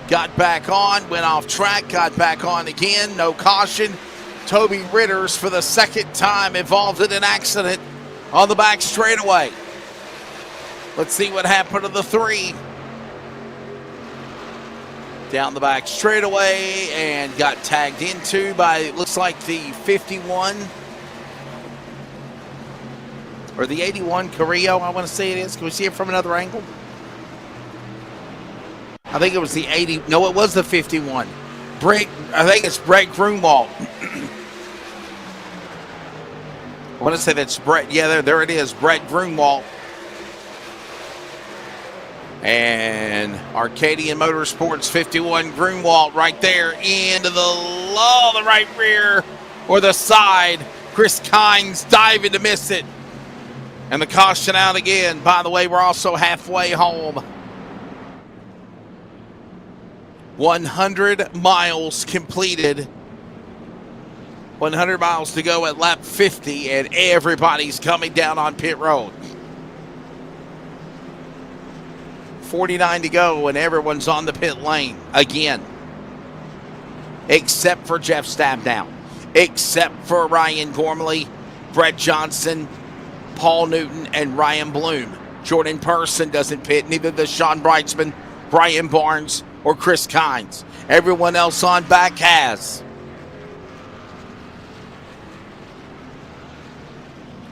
got back on, went off track, got back on again, no caution. Toby Ritters, for the 2nd time, involved in an accident on the back straightaway. Let's see what happened to the 3. Down the back straightaway and got tagged into by, looks like the 51 or the 81 Carrillo, I want to say it is. Can we see it from another angle? I think it was the 80. No, it was the 51. I think it's Brett Grunwald. I want to say that's Brett. Yeah, there it is. Brett Grunwald. And Arcadian Motorsports 51 Grunwald right there into the right rear or the side. Chris Kynes diving to miss it. And the caution out again. By the way, we're also halfway home. 100 miles completed. 100 miles to go at lap 50, and everybody's coming down on pit road. 49 to go, and everyone's on the pit lane again. Except for Jeff Stabnow. Except for Ryan Gormley, Brett Johnson, Paul Newton, and Ryan Bloom. Jordan Person doesn't pit, neither does Sean Breitzman, Brian Barnes, or Chris Kynes. Everyone else on back has.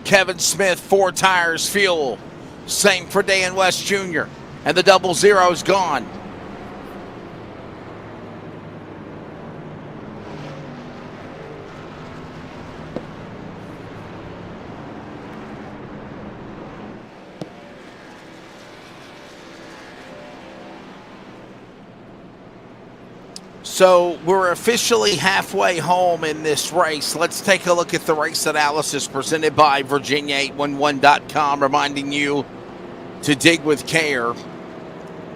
Kevin Smith, 4 tires, fuel. Same for Dan West Jr. And the 00's gone. So we're officially halfway home in this race. Let's take a look at the race analysis presented by Virginia811.com, reminding you to dig with care.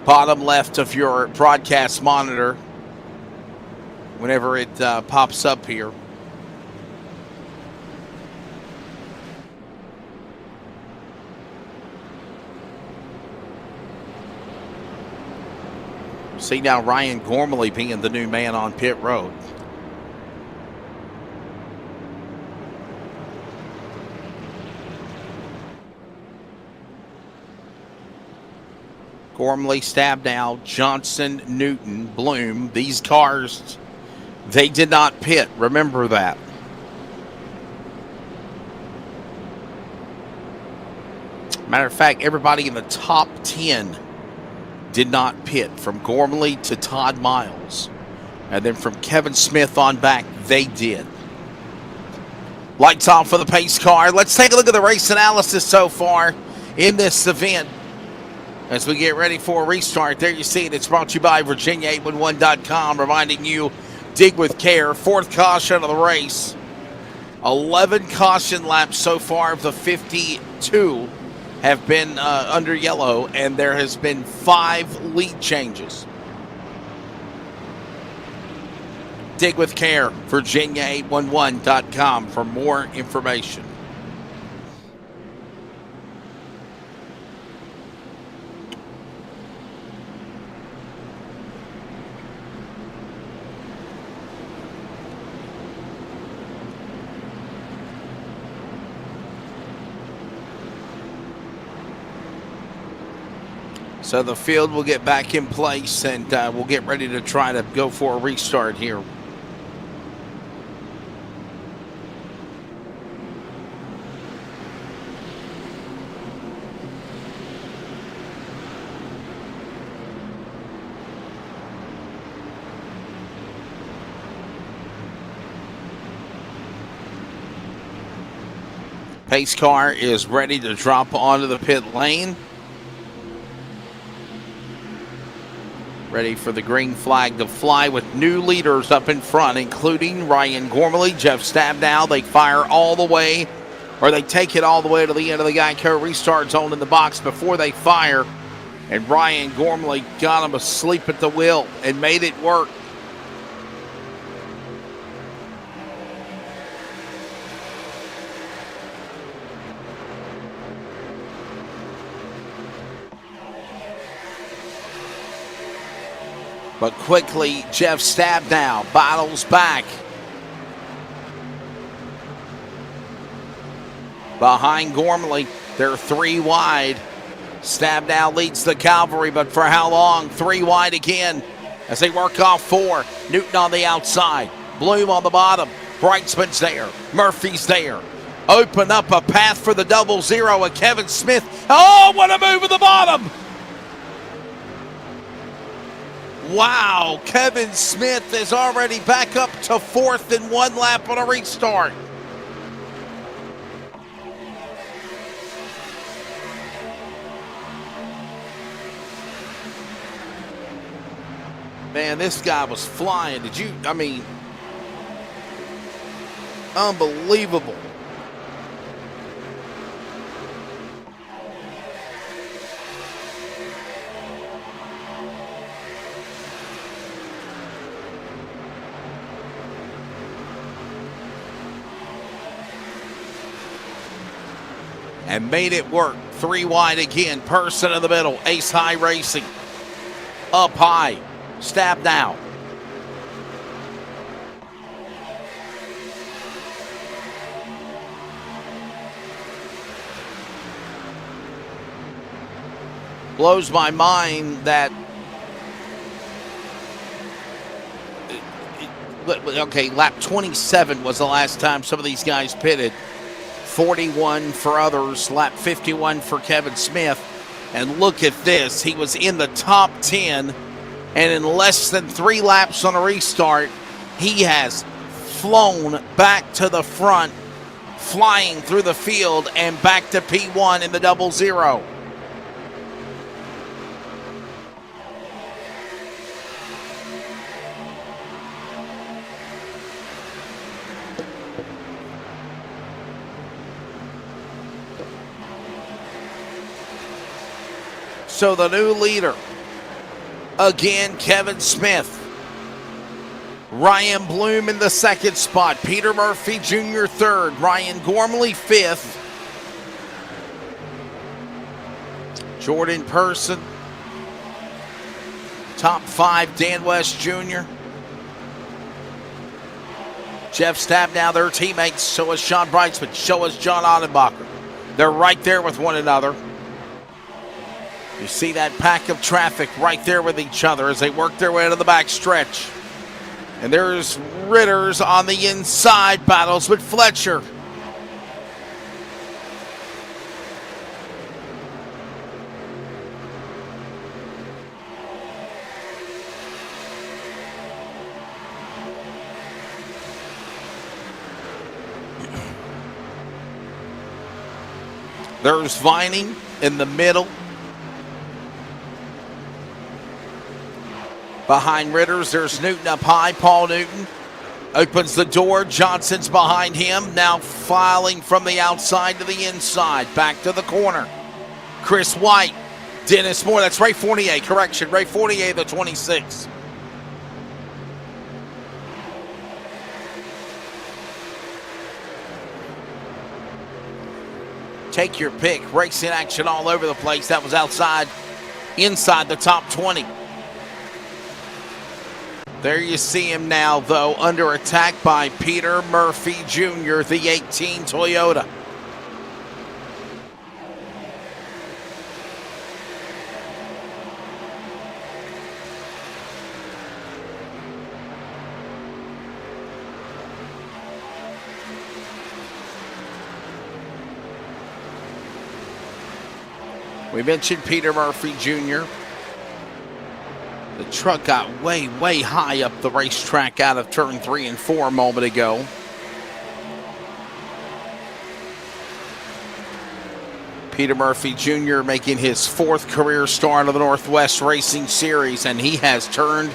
Bottom left of your broadcast monitor whenever it pops up here. See now Ryan Gormley being the new man on pit road. Gormley, Stabnow, Johnson, Newton, Bloom. These cars, they did not pit. Remember that. Matter of fact, everybody in the top 10 did not pit, from Gormley to Todd Miles. And then from Kevin Smith on back, they did. Lights off for the pace car. Let's take a look at the race analysis so far in this event as we get ready for a restart. There you see it. It's brought to you by Virginia811.com, reminding you, dig with care. 4th caution of the race. 11 caution laps so far of the 52 have been under yellow, and there has been 5 lead changes. Dig with care, Virginia811.com for more information. So the field will get back in place, and we'll get ready to try to go for a restart here. Pace car is ready to drop onto the pit lane. Ready for the green flag to fly with new leaders up in front, including Ryan Gormley, Jeff Stabnow. They fire all the way, or they take it all the way to the end of the Geico restart zone in the box before they fire. And Ryan Gormley got him asleep at the wheel and made it work. But quickly, Jeff Stabnow battles back. Behind Gormley, they're 3 wide. Stabnow leads the cavalry, but for how long? 3 wide again as they work off 4. Newton on the outside. Bloom on the bottom. Breitzman's there. Murphy's there. Open up a path for the 00 with Kevin Smith. Oh, what a move at the bottom! Wow, Kevin Smith is already back up to 4th in 1 lap on a restart. Man, this guy was flying. Unbelievable. And made it work. 3 wide again. Person in the middle. Ace High Racing. Up high. Stab now. Blows my mind that okay, lap 27 was the last time some of these guys pitted. 41 for others, lap 51 for Kevin Smith. And look at this, he was in the top 10, and in less than 3 laps on a restart, he has flown back to the front, flying through the field and back to P1 in the 00. So the new leader, again, Kevin Smith. Ryan Bloom in the 2nd spot. Peter Murphy Jr. 3rd. Ryan Gormley 5th. Jordan Person. Top 5, Dan West Jr. Jeff Stabnow, their teammates. So is Sean Brightsman. So is John Ottenbacher. They're right there with one another. You see that pack of traffic right there with each other as they work their way to the back stretch. And there's Ritters on the inside, battles with Fletcher. There's Vining in the middle. Behind Ritters, there's Newton up high. Paul Newton opens the door. Johnson's behind him. Now filing from the outside to the inside. Back to the corner. Chris White. Dennis Moore. That's Ray Fournier. Correction. Ray Fournier, the 26. Take your pick. Racing action all over the place. That was inside the top 20. There you see him now, though, under attack by Peter Murphy Jr., the 18 Toyota. We mentioned Peter Murphy Jr. The truck got way, way high up the racetrack out of turn 3 and 4 a moment ago. Peter Murphy Jr. making his 4th career start of the Northwest Racing Series, and he has turned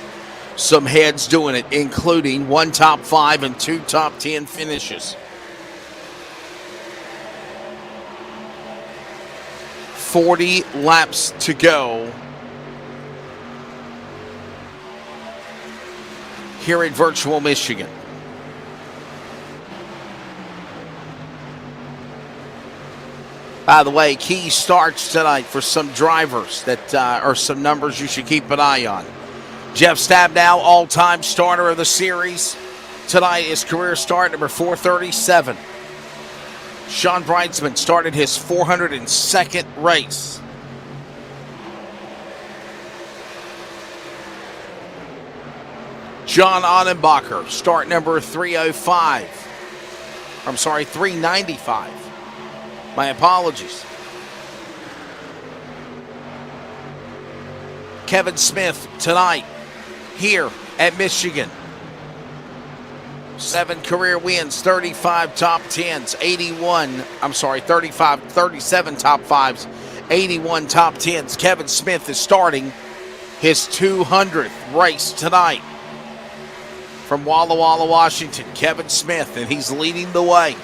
some heads doing it, including 1 top 5 and 2 top 10 finishes. 40 laps to go here in Virtual Michigan. By the way, key starts tonight for some drivers that are some numbers you should keep an eye on. Jeff Stabnow, all-time starter of the series. Tonight is career start number 437. Sean Brightsman started his 402nd race. John Ottenbacher, start number 305. I'm sorry, 395. My apologies. Kevin Smith tonight, here at Michigan. 7 career wins, 35 top 10s, 37 top 5s, 81 top 10s. Kevin Smith is starting his 200th race tonight from Walla Walla, Washington. Kevin Smith, and he's leading the way.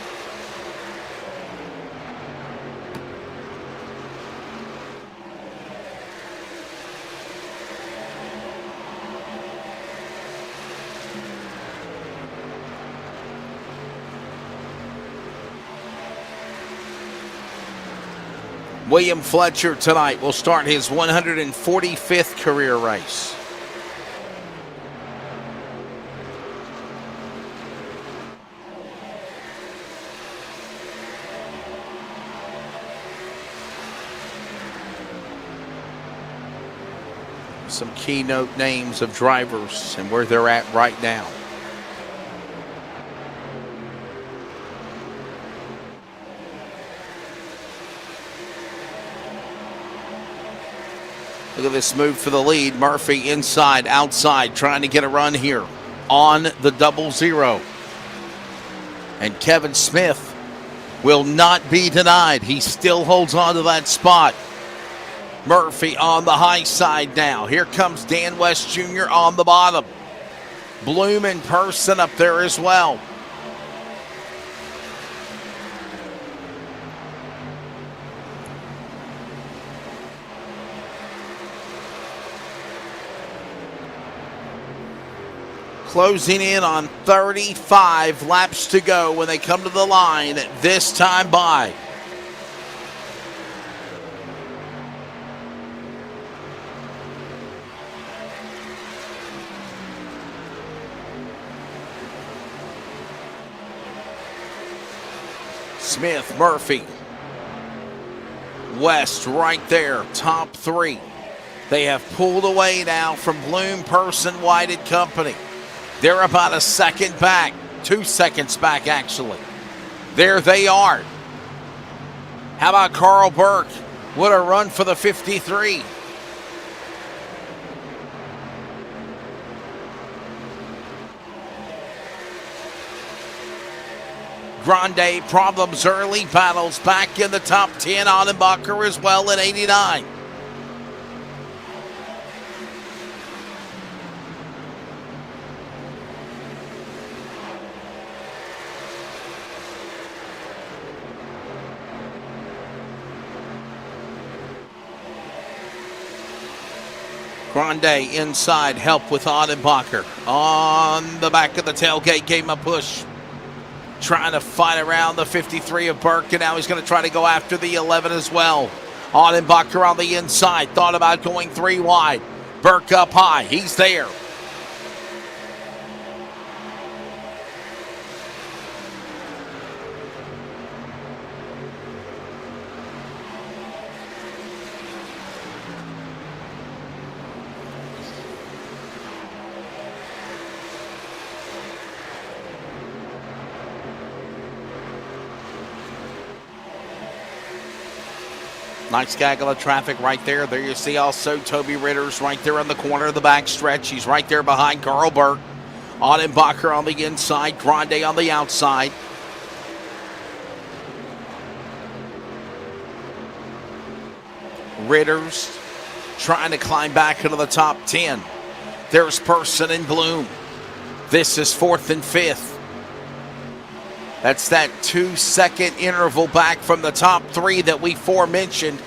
William Fletcher tonight will start his 145th career race. Some keynote names of drivers and where they're at right now. Look at this move for the lead. Murphy inside, outside, trying to get a run here on the 00. And Kevin Smith will not be denied. He still holds on to that spot. Murphy on the high side now. Here comes Dan West Jr. on the bottom. Bloom in person up there as well. Closing in on 35 laps to go when they come to the line this time by. Smith, Murphy, West right there, top 3. They have pulled away now from Bloom, Person, White and company. They're about a second back, 2 seconds back actually. There they are. How about Carl Burke? What a run for the 53. Grande, problems early, battles back in the top 10. Ottenbacher as well at 89. Grande inside, help with Ottenbacher. On the back of the tailgate, gave him a push. Trying to fight around the 53 of Burke, and now he's going to try to go after the 11 as well. Ottenbacher on the inside, thought about going 3 wide. Burke up high, he's there. Nice gaggle of traffic right there. There you see also Toby Ritter's right there on the corner of the back stretch. He's right there behind Carl Burke. Ottenbacher on the inside, Grande on the outside. Ritter's trying to climb back into the top 10. There's Person and Bloom. This is 4th and 5th. That's that 2-second interval back from the top 3 that we forementioned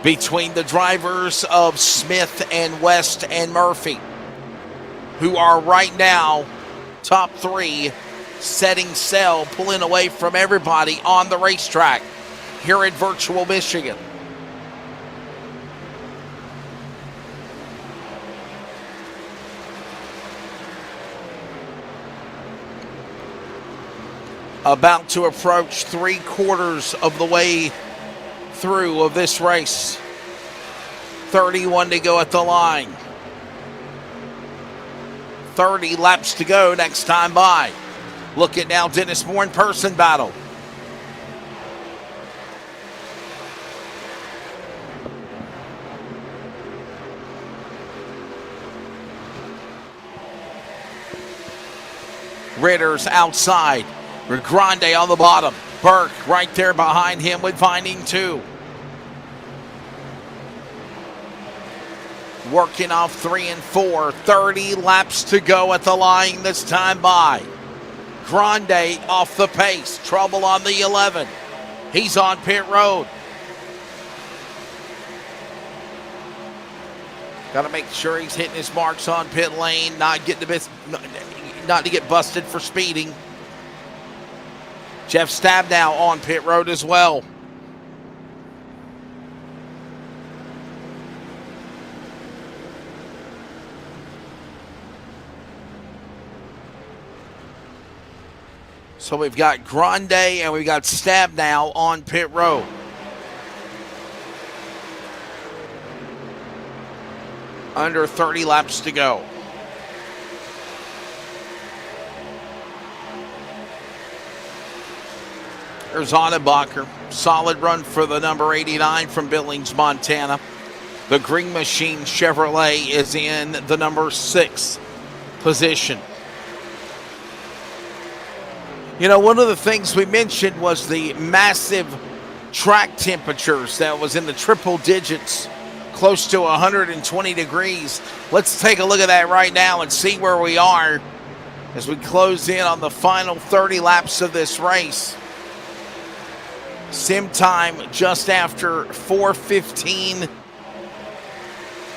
between the drivers of Smith and West and Murphy, who are right now top 3, setting sail, pulling away from everybody on the racetrack here in Virtual Michigan. About to approach 3/4 of the way through of this race. 31 to go at the line. 30 laps to go next time by. Look at now Dennis Moore in person battle. Ritter's outside. Grande on the bottom. Burke right there behind him with Vining 2. Working off 3 and 4. 30 laps to go at the line this time by. Grande off the pace. Trouble on the 11. He's on pit road. Got to make sure he's hitting his marks on pit lane, not to get busted for speeding. Jeff Stabnow on pit road as well. So we've got Grande and we've got Stabnow on pit road. Under 30 laps to go. There's Onnebacher. Solid run for the number 89 from Billings, Montana. The Green Machine Chevrolet is in the number 6 position. You know, one of the things we mentioned was the massive track temperatures that was in the triple digits, close to 120 degrees. Let's take a look at that right now and see where we are as we close in on the final 30 laps of this race. Sim time just after 4:15,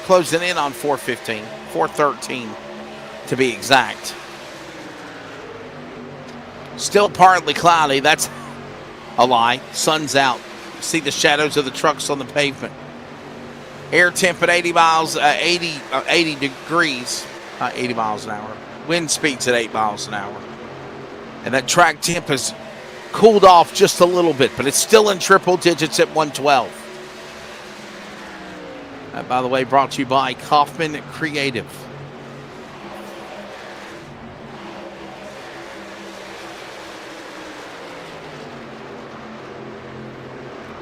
closing in on 4:15, 4:13 to be exact. Still partly cloudy. That's a lie. Sun's out. See the shadows of the trucks on the pavement. Air temp at 80 degrees, not 80 miles an hour. Wind speed's at 8 miles an hour. And that track temp has cooled off just a little bit, but it's still in triple digits at 112. That, by the way, brought to you by Kaufman Creative.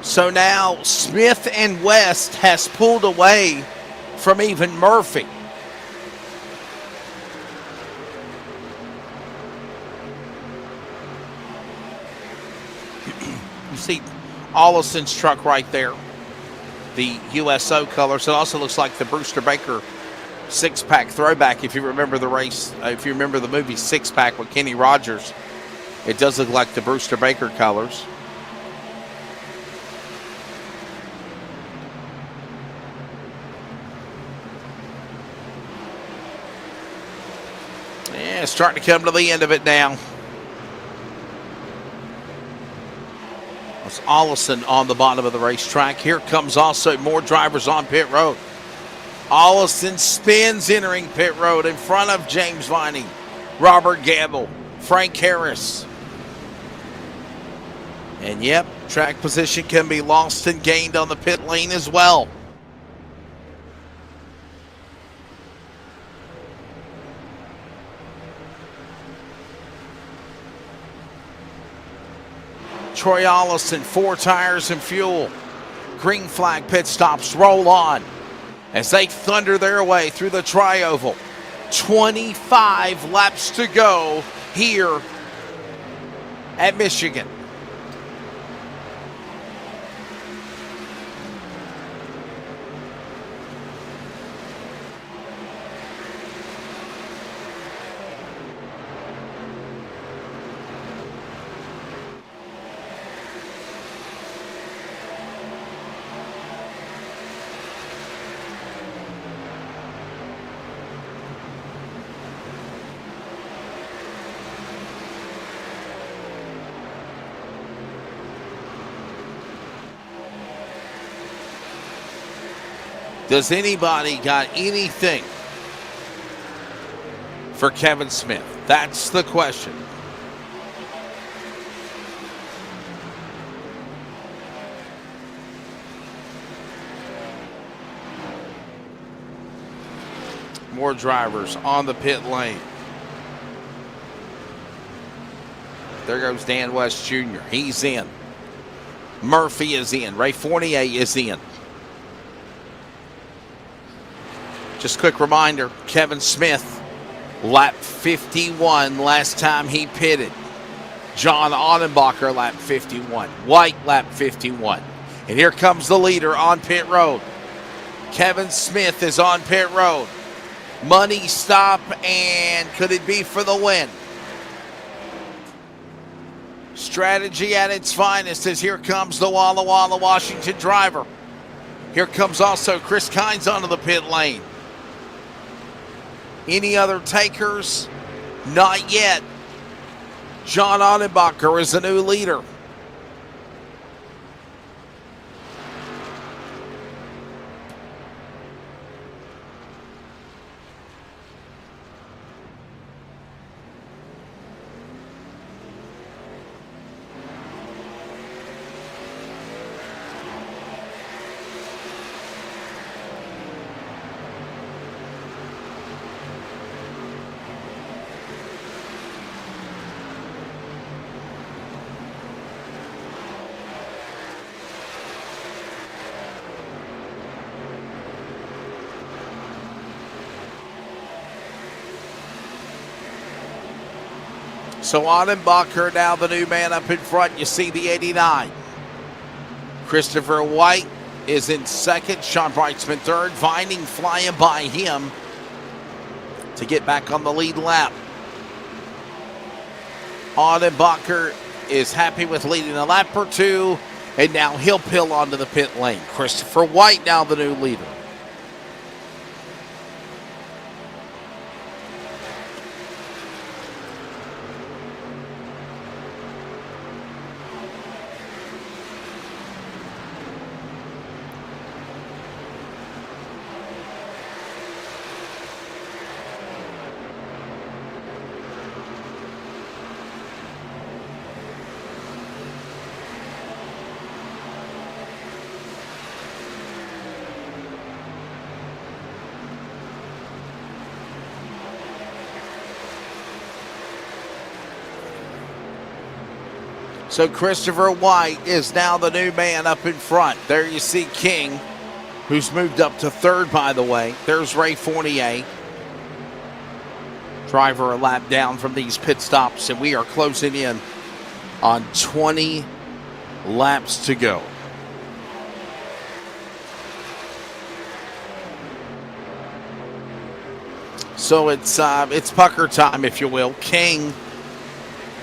So now Smith and West has pulled away from even Murphy. You see Ollison's truck right there, the USO colors. It also looks like the Brewster Baker six-pack throwback. If you remember the race, if you remember the movie Six Pack with Kenny Rogers, it does look like the Brewster Baker colors. Yeah, it's starting to come to the end of it now. That's Ollison on the bottom of the racetrack. Here comes also more drivers on pit road. Ollison spins entering pit road in front of James Vining, Robert Gamble, Frank Harris. And yep, track position can be lost and gained on the pit lane as well. Troy Ollison, 4 tires and fuel. Green flag pit stops roll on as they thunder their way through the tri-oval. 25 laps to go here at Michigan. Does anybody got anything for Kevin Smith? That's the question. More drivers on the pit lane. There goes Dan West Jr. He's in. Murphy is in. Ray Fournier is in. Just quick reminder, Kevin Smith lap 51 last time he pitted. John Audenbacher, lap 51. White, lap 51. And here comes the leader on pit road. Kevin Smith is on pit road. Money stop, and could it be for the win? Strategy at its finest as here comes the Walla Walla Washington driver. Here comes also Chris Kynes onto the pit lane. Any other takers? Not yet. John Audenbacher is the new leader. So Audenbacher now the new man up in front. You see the 89. Christopher White is in second. Sean Brightsman third. Vining flying by him to get back on the lead lap. Audenbacher is happy with leading a lap or two, and now he'll peel onto the pit lane. Christopher White now the new leader. So Christopher White is now the new man up in front. There you see King, who's moved up to third, by the way. There's Ray Fournier. Driver a lap down from these pit stops, and we are closing in on 20 laps to go. So it's pucker time, if you will. King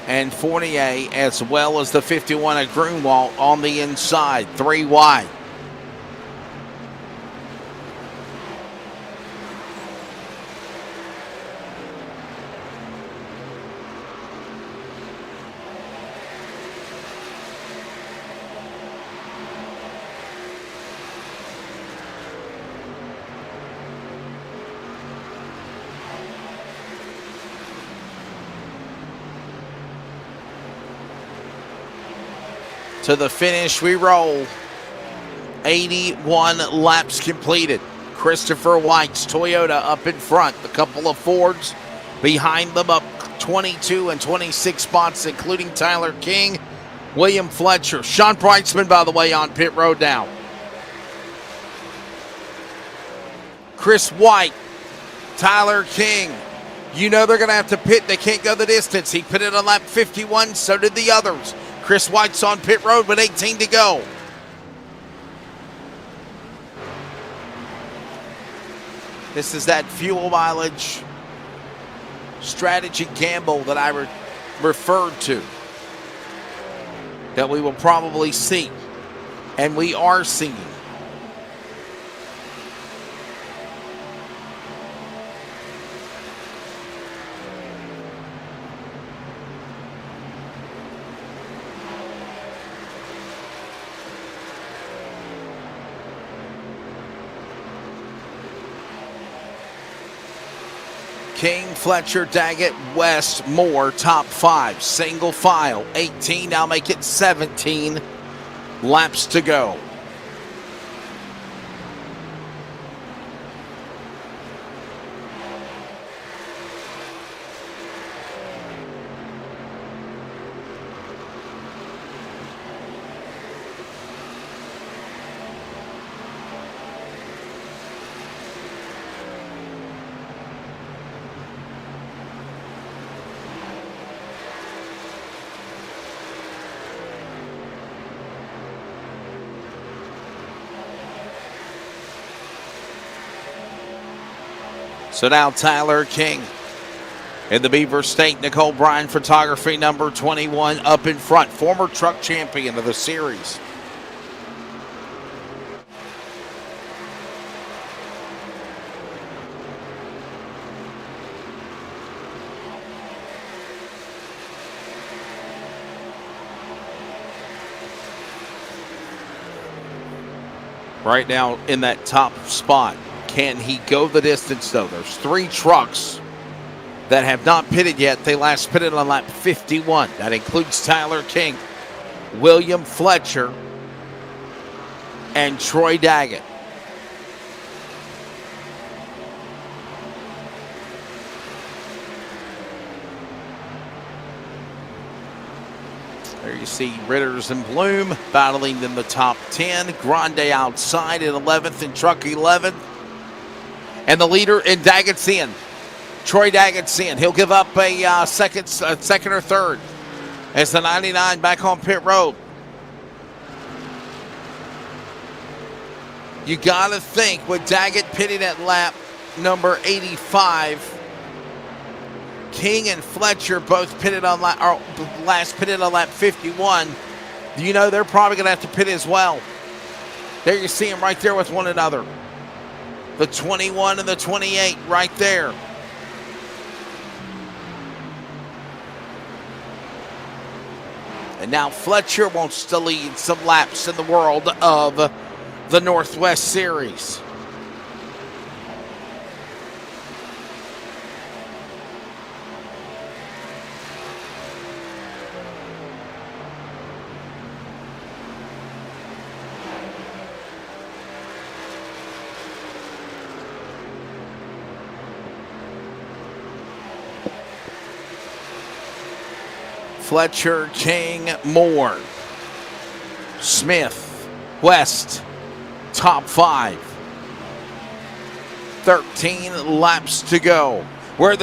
and Fournier, as well as the 51 at Grunwald on the inside, 3 wide. To the finish we roll. 81 laps completed. Christopher White's Toyota up in front. A couple of Fords behind them, up 22 and 26 spots, including Tyler King, William Fletcher. Sean Brightsman, by the way, on pit road now. Chris White, Tyler King. You know they're going to have to pit. They can't go the distance. He pitted on lap 51. So did the others. Chris White's on pit road with 18 to go. This is that fuel mileage strategy gamble that I referred to, that we will probably see, and we are seeing. King, Fletcher, Daggett, West, Moore, top 5. Single file, 18. Now make it 17 laps to go. So now Tyler King in the Beaver State Nicole Bryan Photography number 21 up in front, former truck champion of the series. Right now in that top spot. Can he go the distance, though? There's 3 trucks that have not pitted yet. They last pitted on lap 51. That includes Tyler King, William Fletcher, and Troy Daggett. There you see Ritters and Bloom battling in the top 10. Grande outside in 11th in truck 11. And the leader in Daggett's in. Troy Daggett's in. He'll give up a second or third as the 99 back on pit road. You got to think with Daggett pitting at lap number 85, King and Fletcher both pitted on last pitted on lap 51. You know they're probably going to have to pit as well. There you see them right there with one another. The 21 and the 28 right there. And now Fletcher wants to lead some laps in the world of the Northwest Series. Fletcher, King, Moore, Smith, West, top 5. 13 laps to go. We're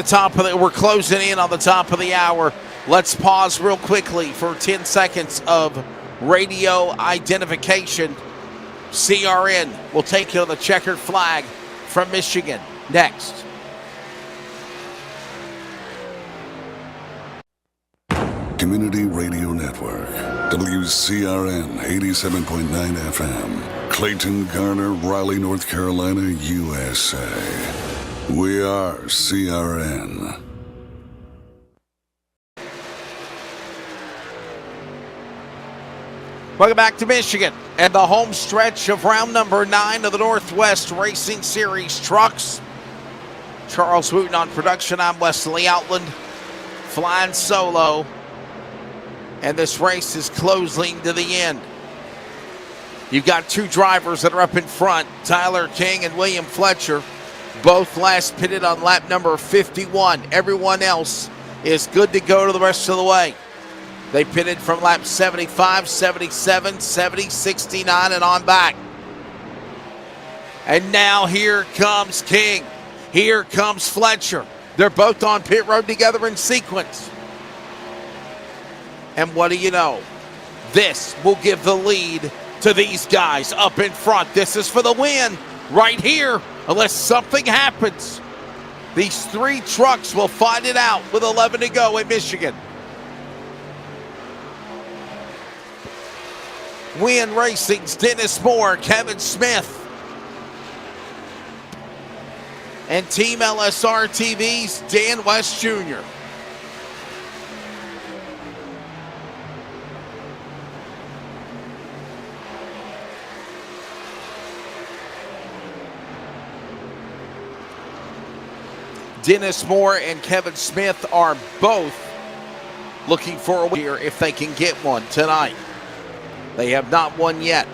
closing in on the top of the hour. Let's pause real quickly for 10 seconds of radio identification. CRN will take you to the checkered flag from Michigan next. Community Radio Network, WCRN 87.9 FM, Clayton, Garner, Raleigh, North Carolina, USA. We are CRN. Welcome back to Michigan and the home stretch of round number 9 of the Northwest Racing Series trucks. Charles Wooten on production. I'm Wesley Outland, flying solo. And this race is closing to the end. You've got 2 drivers that are up in front, Tyler King and William Fletcher, both last pitted on lap number 51. Everyone else is good to go to the rest of the way. They pitted from lap 75, 77, 70, 69, and on back. And now here comes King. Here comes Fletcher. They're both on pit road together in sequence. And what do you know? This will give the lead to these guys up in front. This is for the win right here, unless something happens. These 3 trucks will find it out with 11 to go in Michigan. Win Racing's Dennis Moore, Kevin Smith, and Team LSRTV's Dan West Jr. Dennis Moore and Kevin Smith are both looking for a win here if they can get one tonight. They have not won yet.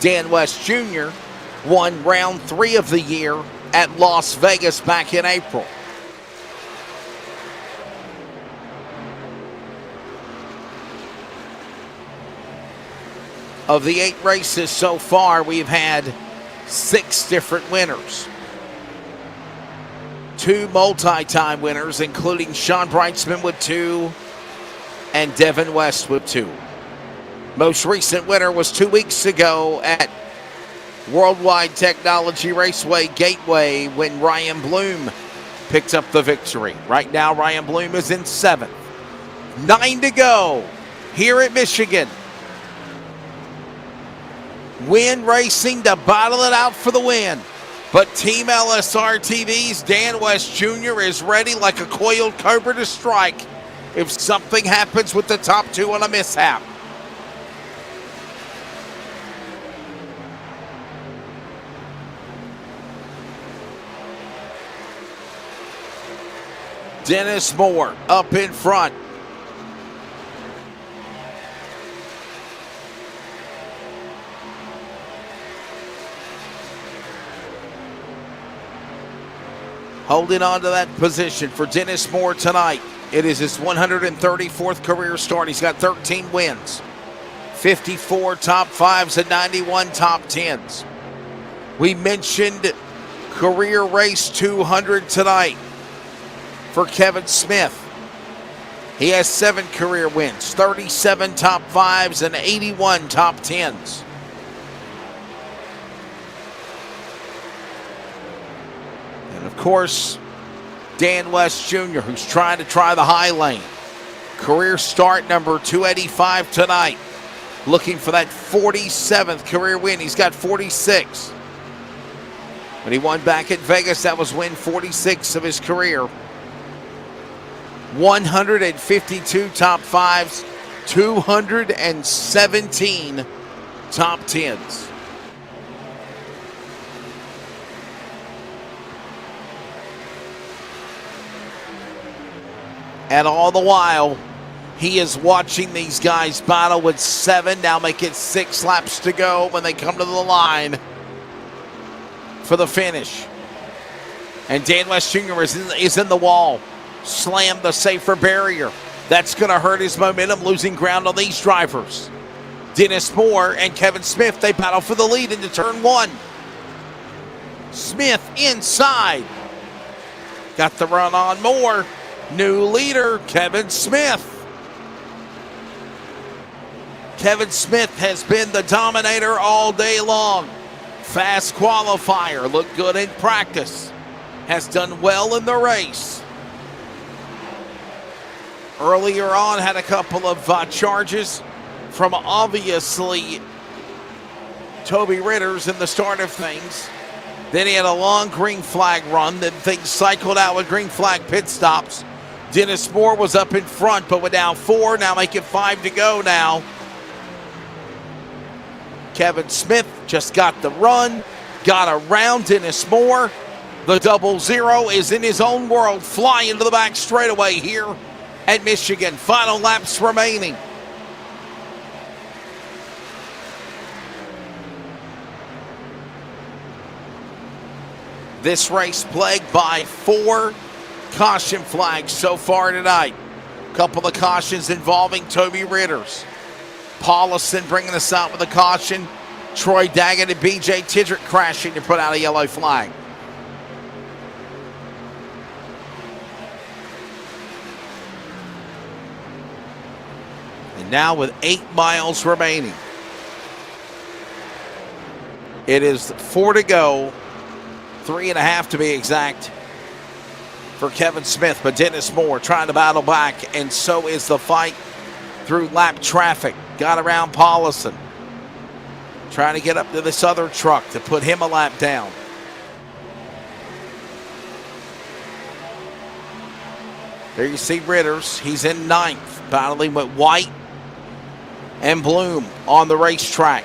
Dan West Jr. won round 3 of the year at Las Vegas back in April. Of the 8 races so far, we've had 6 different winners. 2 multi-time winners, including Sean Breitzman with 2 and Devin West with 2. Most recent winner was 2 weeks ago at Worldwide Technology Raceway Gateway when Ryan Bloom picked up the victory. Right now, Ryan Bloom is in 7th. 9 to go here at Michigan. Win Racing to battle it out for the win. But Team LSRTV's Dan West Jr. is ready like a coiled cobra to strike if something happens with the top 2 on a mishap. Dennis Moore up in front. Holding on to that position for Dennis Moore tonight. It is his 134th career start. He's got 13 wins, 54 top 5s, and 91 top 10s. We mentioned career race 200 tonight for Kevin Smith. He has 7 career wins, 37 top 5s, and 81 top 10s. And of course, Dan West Jr., who's trying to try the high lane. Career start number 285 tonight. Looking for that 47th career win. He's got 46. When he won back at Vegas, that was win 46 of his career. 152 top 5s, 217 top 10s. And all the while, he is watching these guys battle with 7, now make it 6 laps to go when they come to the line for the finish. And Dan West Jr. is in the wall. Slammed the safer barrier. That's going to hurt his momentum, losing ground on these drivers. Dennis Moore and Kevin Smith, they battle for the lead into turn 1. Smith inside. Got the run on Moore. New leader, Kevin Smith. Kevin Smith has been the dominator all day long. Fast qualifier, looked good in practice. Has done well in the race. Earlier on, had a couple of charges from obviously Toby Ritters in the start of things. Then he had a long green flag run. Then things cycled out with green flag pit stops. Dennis Moore was up in front, but we're down 4. Now make it 5 to go now. Kevin Smith just got the run, got around Dennis Moore. The 00 is in his own world, flying to the back straightaway here at Michigan. Final laps remaining. This race plagued by 4 caution flags so far tonight. A couple of cautions involving Toby Ritters. Paulison bringing us out with a caution. Troy Daggett and BJ Tidrick crashing to put out a yellow flag. And now with 8 miles remaining, it is 4 to go, 3.5 to be exact, for Kevin Smith. But Dennis Moore trying to battle back, and so is the fight through lap traffic. Got around Paulison. Trying to get up to this other truck to put him a lap down. There you see Ritters. He's in 9th, battling with White and Bloom on the racetrack.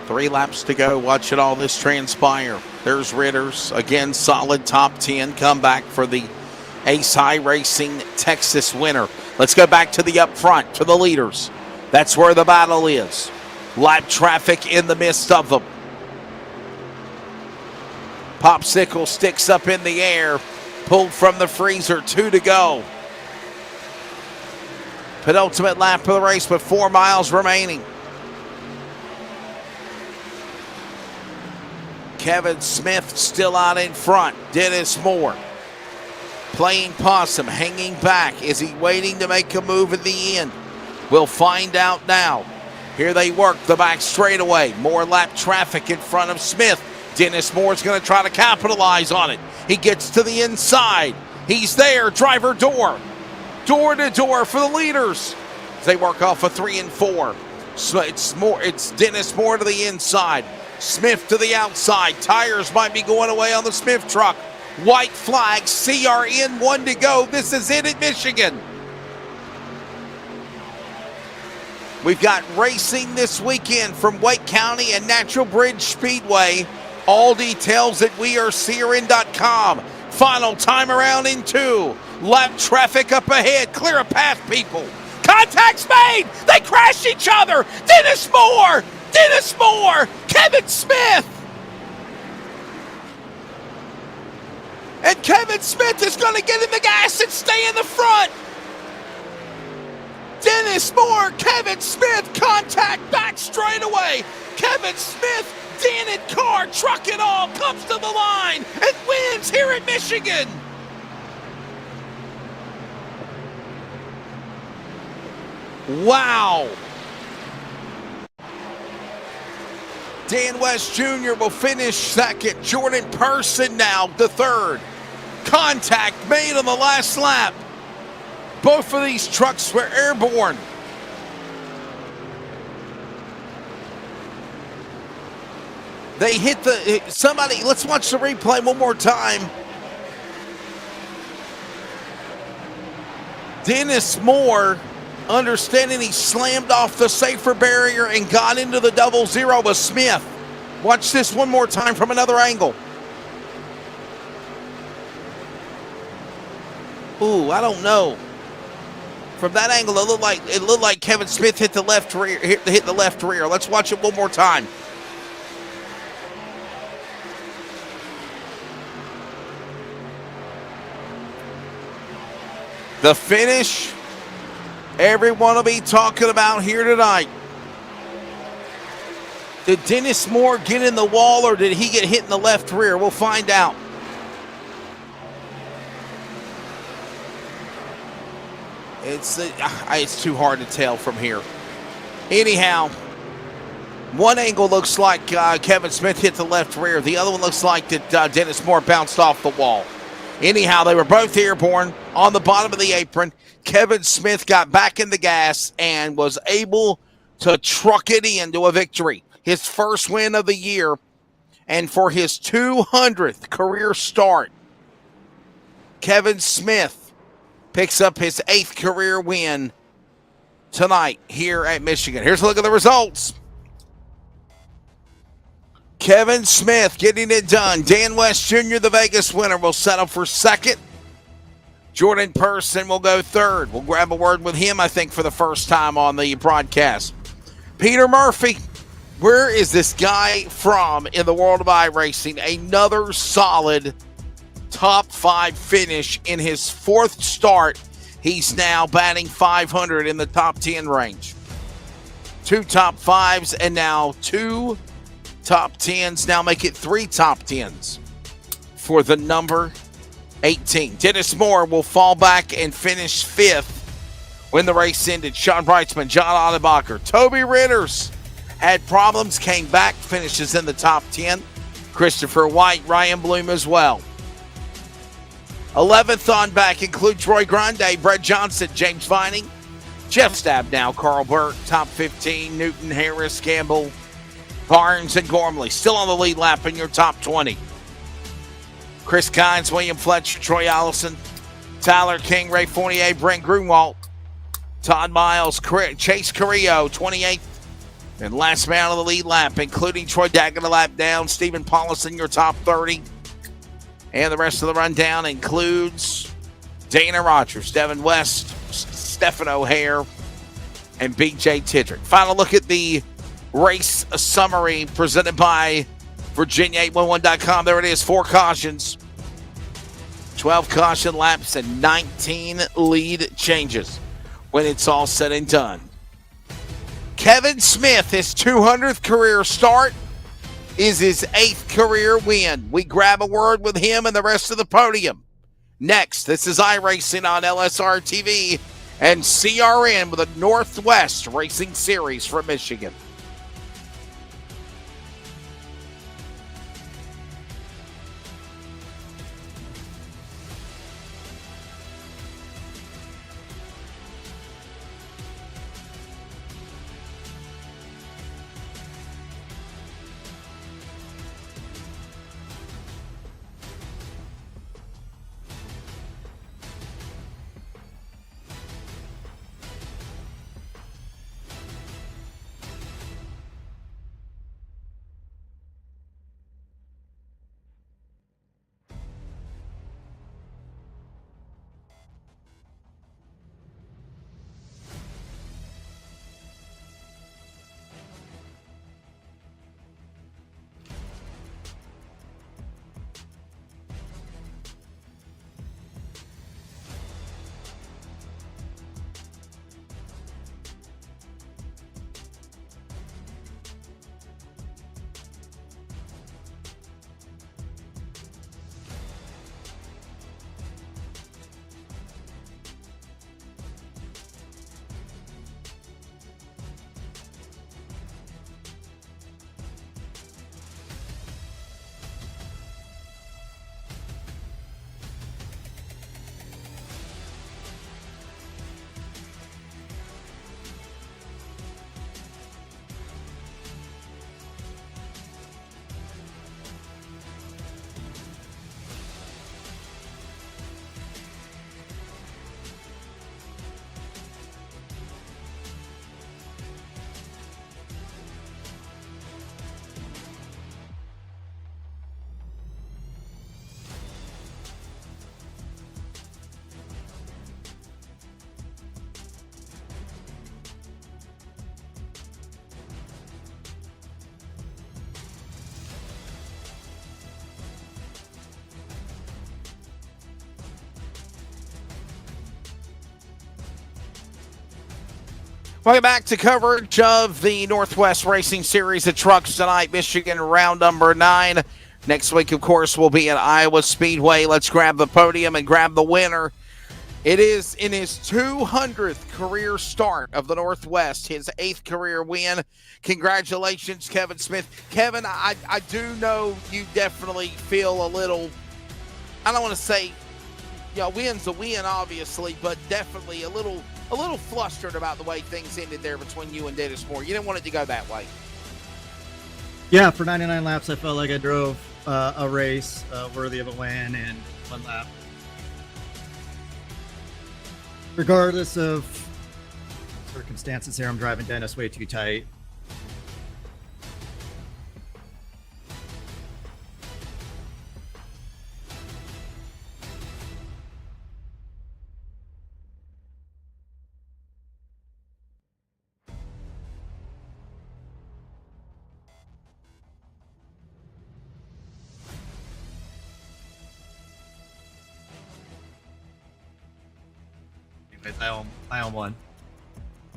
Three laps to go. Watching all this transpire. There's Ritters. Again, solid top 10 comeback for the Ace iRacing Texas winner. Let's go back to the up front, to the leaders. That's where the battle is. Lap traffic in the midst of them. Popsicle sticks up in the air. Pulled from the freezer. 2 to go. Penultimate lap of the race with 4 miles remaining. Kevin Smith still out in front. Dennis Moore playing possum, hanging back. Is he waiting to make a move at the end? We'll find out now. Here they work the back straightaway. More lap traffic in front of Smith. Dennis Moore's going to try to capitalize on it. He gets to the inside. He's there. Driver door. Door to door for the leaders. They work off a 3 and 4. So it's Dennis Moore to the inside. Smith to the outside. Tires might be going away on the Smith truck. White flag, CRN, 1 to go. This is it at Michigan. We've got racing this weekend from Wake County and Natural Bridge Speedway. All details at wearecrn.com. Final time around in 2. Lap traffic up ahead. Clear a path, people. Contact's made. They crash each other. Dennis Moore. Kevin Smith. And Kevin Smith is going to get in the gas and stay in the front. Dennis Moore, Kevin Smith, contact back straightaway. Kevin Smith, dented car, truck it all, comes to the line and wins here at Michigan. Wow. Dan West Jr. will finish second. Jordan Person now the third. Contact made on the last lap. Both of these trucks were airborne. They hit somebody, let's watch the replay one more time. Dennis Moore, understanding he slammed off the safer barrier and got into the 0-0 with Smith. Watch this one more time from another angle. Ooh, I don't know. From that angle, it looked like Kevin Smith hit the left rear. Hit the left rear. Let's watch it one more time. The finish, everyone will be talking about here tonight. Did Dennis Moore get in the wall or did he get hit in the left rear? We'll find out. It's too hard to tell from here. Anyhow, one angle looks like Kevin Smith hit the left rear. The other one looks like that Dennis Moore bounced off the wall. Anyhow, they were both airborne on the bottom of the apron. Kevin Smith got back in the gas and was able to truck it into a victory. His first win of the year and for his 200th career start. Kevin Smith picks up his 8th career win tonight here at Michigan. Here's a look at the results. Kevin Smith getting it done. Dan West Jr., the Vegas winner, will settle for second. Jordan Person will go third. We'll grab a word with him, I think, for the first time on the broadcast. Peter Murphy, where is this guy from in the world of iRacing? Another solid top 5 finish in his 4th start. He's now batting 500 in the top 10 range. 2 top 5s and now 2 top 10s. Now make it 3 top 10s for the number 18. Dennis Moore will fall back and finish 5th when the race ended. Sean Breitzman, John Adebacher, Toby Ritters had problems, came back, finishes in the top 10. Christopher White, Ryan Bloom as well. 11th on back include Troy Grande, Brett Johnson, James Vining, Jeff Stabnow, Carl Burt, top 15, Newton, Harris, Campbell, Barnes, and Gormley. Still on the lead lap in your top 20. Chris Kynes, William Fletcher, Troy Allison, Tyler King, Ray Fournier, Brent Grunwald, Todd Miles, Chase Carrillo, 28th. And last man on the lead lap, including Troy Daggett a lap down, Stephen Paulison, your top 30. And the rest of the rundown includes Dana Rogers, Devin West, Stephen O'Hare, and B.J. Tidrick. Final look at the race summary presented by Virginia811.com. There it is, 4 cautions, 12 caution laps, and 19 lead changes when it's all said and done. Kevin Smith, his 200th career start. is his 8th career win. We grab a word with him and the rest of the podium. Next, this is iRacing on LSRTV and CRN with the Northwest Racing Series from Michigan. Welcome back to coverage of the Northwest Racing Series of Trucks tonight, Michigan, round number 9. Next week, of course, will be at Iowa Speedway. Let's grab the podium and grab the winner. It is in his 200th career start of the Northwest, his 8th career win. Congratulations, Kevin Smith. Kevin, I do know you definitely feel a little, I don't want to say, win's a win, obviously, but definitely a little flustered about the way things ended there between you and Dennis Moore. You didn't want it to go that way. Yeah, for 99 laps, I felt like I drove a race worthy of a win in one lap. Regardless of circumstances here, I'm driving Dennis way too tight. I own one.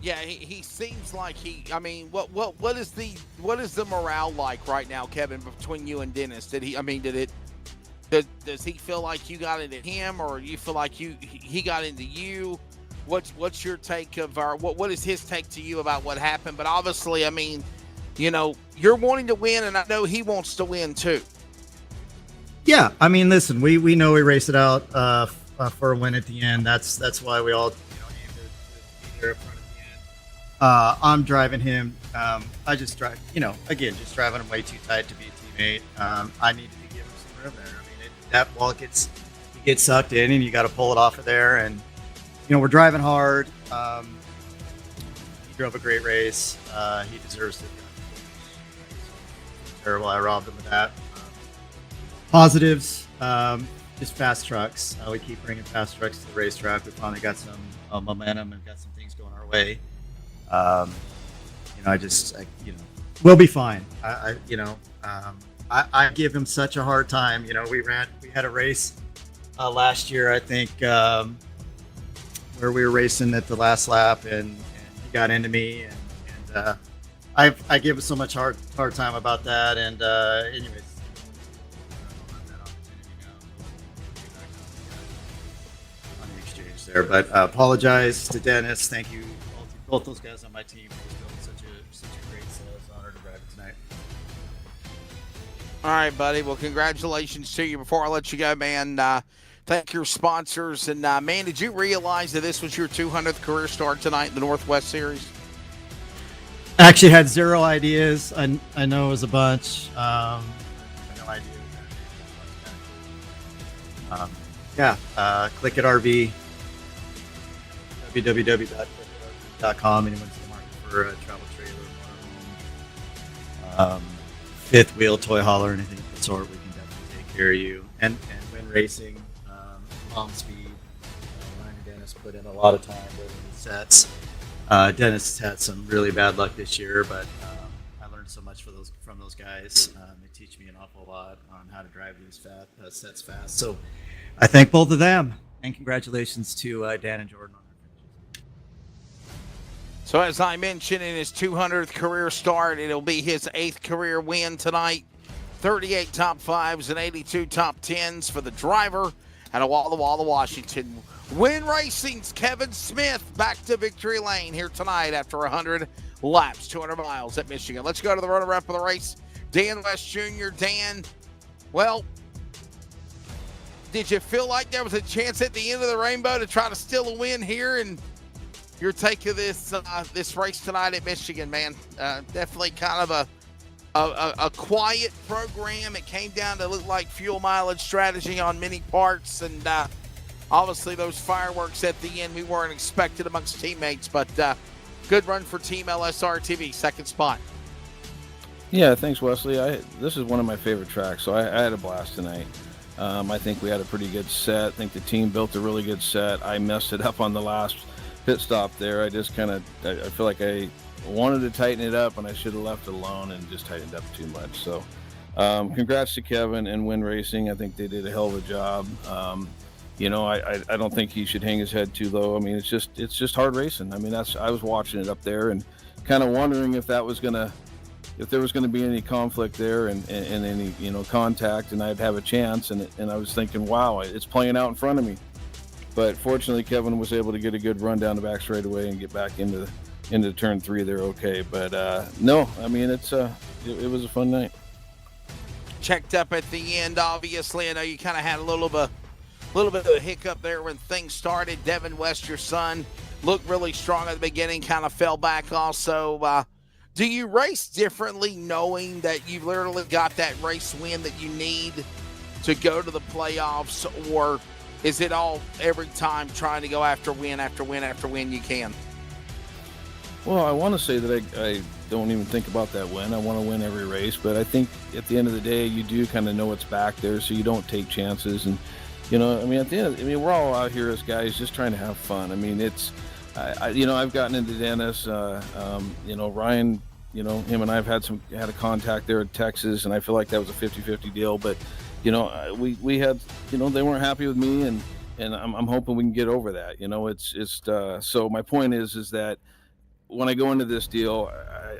Yeah, he seems like what is the morale like right now, Kevin, between you and Dennis? Does he feel like you got into him, or you feel like he got into you? What's your take of what is his take to you about what happened? But obviously, you're wanting to win, and I know he wants to win too. Yeah, listen, we know we raced it out for a win at the end. That's why we all aim to be there up front at the end. I'm driving him. I just drive, just driving him way too tight to be a teammate. I needed to give him some room there. That ball gets sucked in, and you got to pull it off of there. And we're driving hard. He drove a great race. He deserves to. Terrible. I robbed him of that. Positives. Just fast trucks. We keep bringing fast trucks to the racetrack. We finally got some momentum and got some things going our way. We'll be fine. I give him such a hard time. We had a race last year, I think, where we were racing at the last lap, and he got into me, and I give it so much hard time about that. And anyways, on the exchange there, but apologize to Dennis. Thank you both those guys on my team for building such a great set. It's an honor to drive it tonight. All right, buddy. Well, congratulations to you. Before I let you go, man, thank your sponsors. And, man, did you realize that this was your 200th career start tonight in the Northwest Series? I actually had zero ideas. I know it was a bunch. I had no idea. Click at RV. www.clickatrv.com. Anyone's in the market for a travel trailer, motorhome, fifth wheel, toy hauler, anything of the sort, we can definitely take care of you. And Win Racing, Palm Speed. Ryan and Dennis put in a lot of time building these sets. Dennis has had some really bad luck this year, but I learned so much from those guys. They teach me an awful lot on how to drive these sets fast. So I thank both of them, and congratulations to Dan and Jordan on their finishes. So as I mentioned, in his 200th career start, it'll be his 8th career win tonight. 38 top 5s and 82 top 10s for the driver out of Walla Walla, Washington. Win Racing's Kevin Smith back to victory lane here tonight after 100 laps, 200 miles at Michigan. Let's go to the runner-up of the race, Dan West Jr. Dan, well, did you feel like there was a chance at the end of the rainbow to try to steal a win here? And your take of this race tonight at Michigan, man. Definitely kind of a quiet program. It came down to look like fuel mileage strategy on many parts, and obviously those fireworks at the end we weren't expected amongst teammates, but good run for Team LSRTV, second spot. Yeah, thanks, Wesley. This is one of my favorite tracks, so I had a blast tonight. I think we had a pretty good set. I think the team built a really good set. I messed it up on the last pit stop there. I just I feel like I wanted to tighten it up, and I should have left it alone and just tightened up too much. So congrats to Kevin and Win Racing. I think they did a hell of a job. I don't think he should hang his head too low. I mean, it's just hard racing. I mean, I was watching it up there and kind of wondering if there was gonna be any conflict there and any contact, and I'd have a chance. And I was thinking, wow, it's playing out in front of me. But fortunately, Kevin was able to get a good run down the back straightaway and get back into turn 3 there. Okay, but no, I mean it was a fun night. Checked up at the end, obviously. I know you kind of had a little bit of a hiccup there when things started. Devin West, your son, looked really strong at the beginning, kind of fell back also. Do you race differently knowing that you've literally got that race win that you need to go to the playoffs, or is it all every time trying to go after win after win after win you can? Well, I want to say that I don't even think about that win. I want to win every race, but I think at the end of the day, you do kind of know what's back there, so you don't take chances. And at the end, we're all out here as guys just trying to have fun. I mean, I've gotten into Dennis, Ryan, him and I have had a contact there in Texas, and I feel like that was a 50-50 deal. But, we had, they weren't happy with me, and I'm hoping we can get over that. So my point is that when I go into this deal,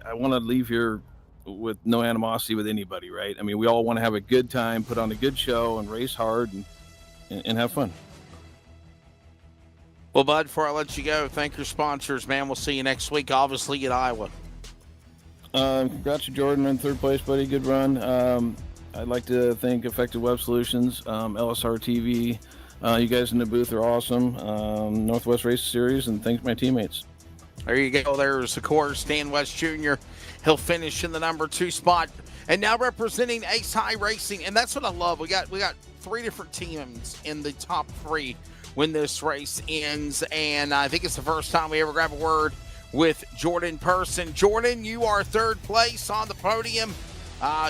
I want to leave here with no animosity with anybody, right? I mean, we all want to have a good time, put on a good show, and race hard and have fun. Well, Bud, before I let you go, thank your sponsors, man. We'll see you next week, obviously, at Iowa. Congrats to Jordan in third place, buddy. Good run. I'd like to thank Effective Web Solutions, LSRTV. You guys in the booth are awesome. Northwest Race Series, and thanks my teammates. There you go. There's, of course, Dan West Jr. He'll finish in the number 2 spot. And now representing Ace High Racing, and that's what I love. We got 3 different teams in the top 3 when this race ends, and I think it's the first time we ever grab a word with Jordan Person. Jordan, you are third place on the podium.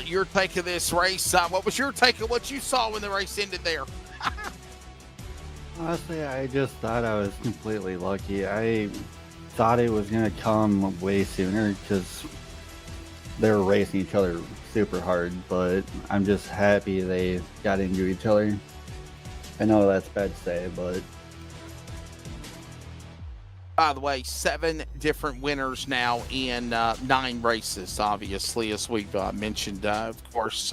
Your take of this race. What was your take of what you saw when the race ended there? Honestly, I just thought I was completely lucky. I thought it was going to come way sooner because they were racing each other super hard, but I'm just happy they got into each other. I know that's bad to say, but by the way, 7 different winners now in 9 races, obviously, as we've mentioned, of course.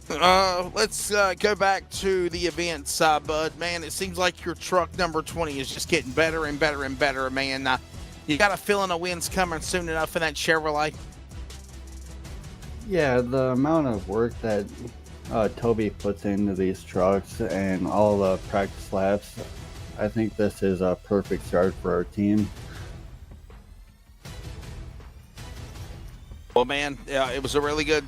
Let's go back to the events, Bud. Man, it seems like your truck number 20 is just getting better and better and better, man. You got a feeling a win's coming soon enough in that Chevrolet? Yeah, the amount of work that Toby puts into these trucks and all the practice laps, I think this is a perfect start for our team. Well, man, it was a really good,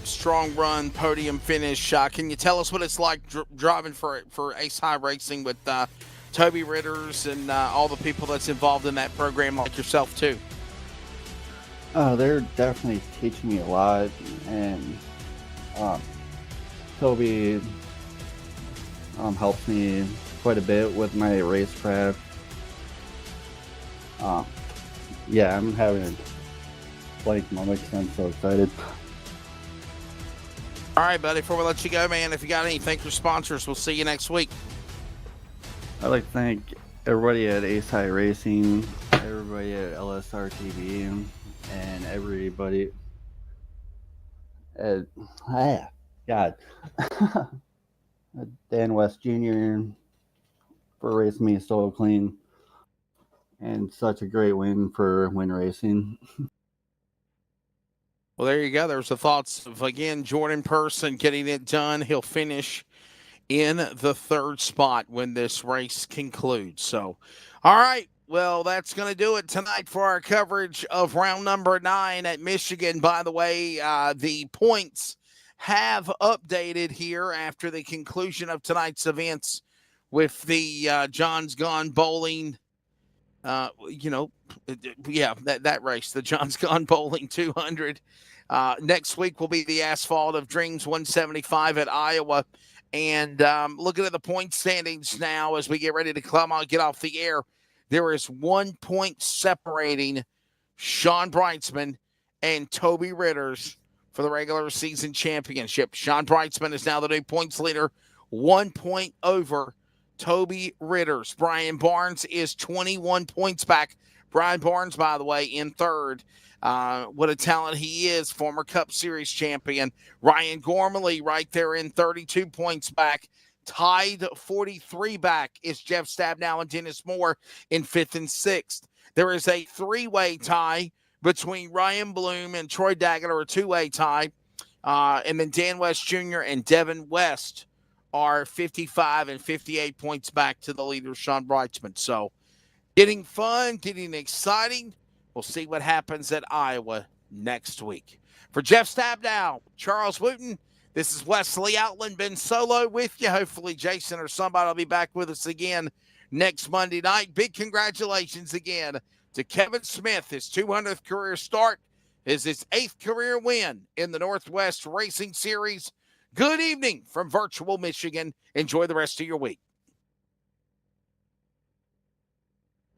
strong run, podium finish. Can you tell us what it's like driving for Ace High Racing with Toby Ritters and all the people that's involved in that program, like yourself too? They're definitely teaching me a lot, and Toby helps me quite a bit with my racecraft. Yeah, I'm having a blank moment because I'm so excited. All right, buddy, before we let you go, man, if you got any, thank your sponsors. We'll see you next week. I'd like to thank everybody at Ace High Racing, everybody at LSRTV, and everybody at Dan West Jr. for racing me so clean, and such a great win for Win Racing. Well, there you go. There's the thoughts of, again, Jordan Person getting it done. He'll finish in the 3rd spot when this race concludes. So, all right. Well, that's going to do it tonight for our coverage of round number 9 at Michigan. By the way, the points have updated here after the conclusion of tonight's events with the John's Gone Bowling, that race, the John's Gone Bowling 200. Next week will be the Asphalt of Dreams 175 at Iowa. And looking at the point standings now as we get ready to get off the air, there is 1 point separating Sean Breitzman and Toby Ritters for the regular season championship. Sean Breitzman is now the new points leader, 1 point over Toby Ritters. Brian Barnes is 21 points back. Brian Barnes, by the way, in 3rd. What a talent he is, former Cup Series champion. Ryan Gormley right there in 32 points back. Tied 43 back is Jeff Stabnow and Dennis Moore in 5th and 6th. There is a 3-way tie between Ryan Bloom and Troy Daggett, or a 2-way tie. And then Dan West Jr. and Devin West are 55 and 58 points back to the leader, Sean Breitzman. So getting fun, getting exciting. We'll see what happens at Iowa next week. For Jeff Stabnow, Charles Wooten, this is Wesley Outland, been solo with you. Hopefully Jason or somebody will be back with us again next Monday night. Big congratulations again to Kevin Smith, his 200th career start, is his 8th career win in the Northwest Racing Series. Good evening from virtual Michigan. Enjoy the rest of your week.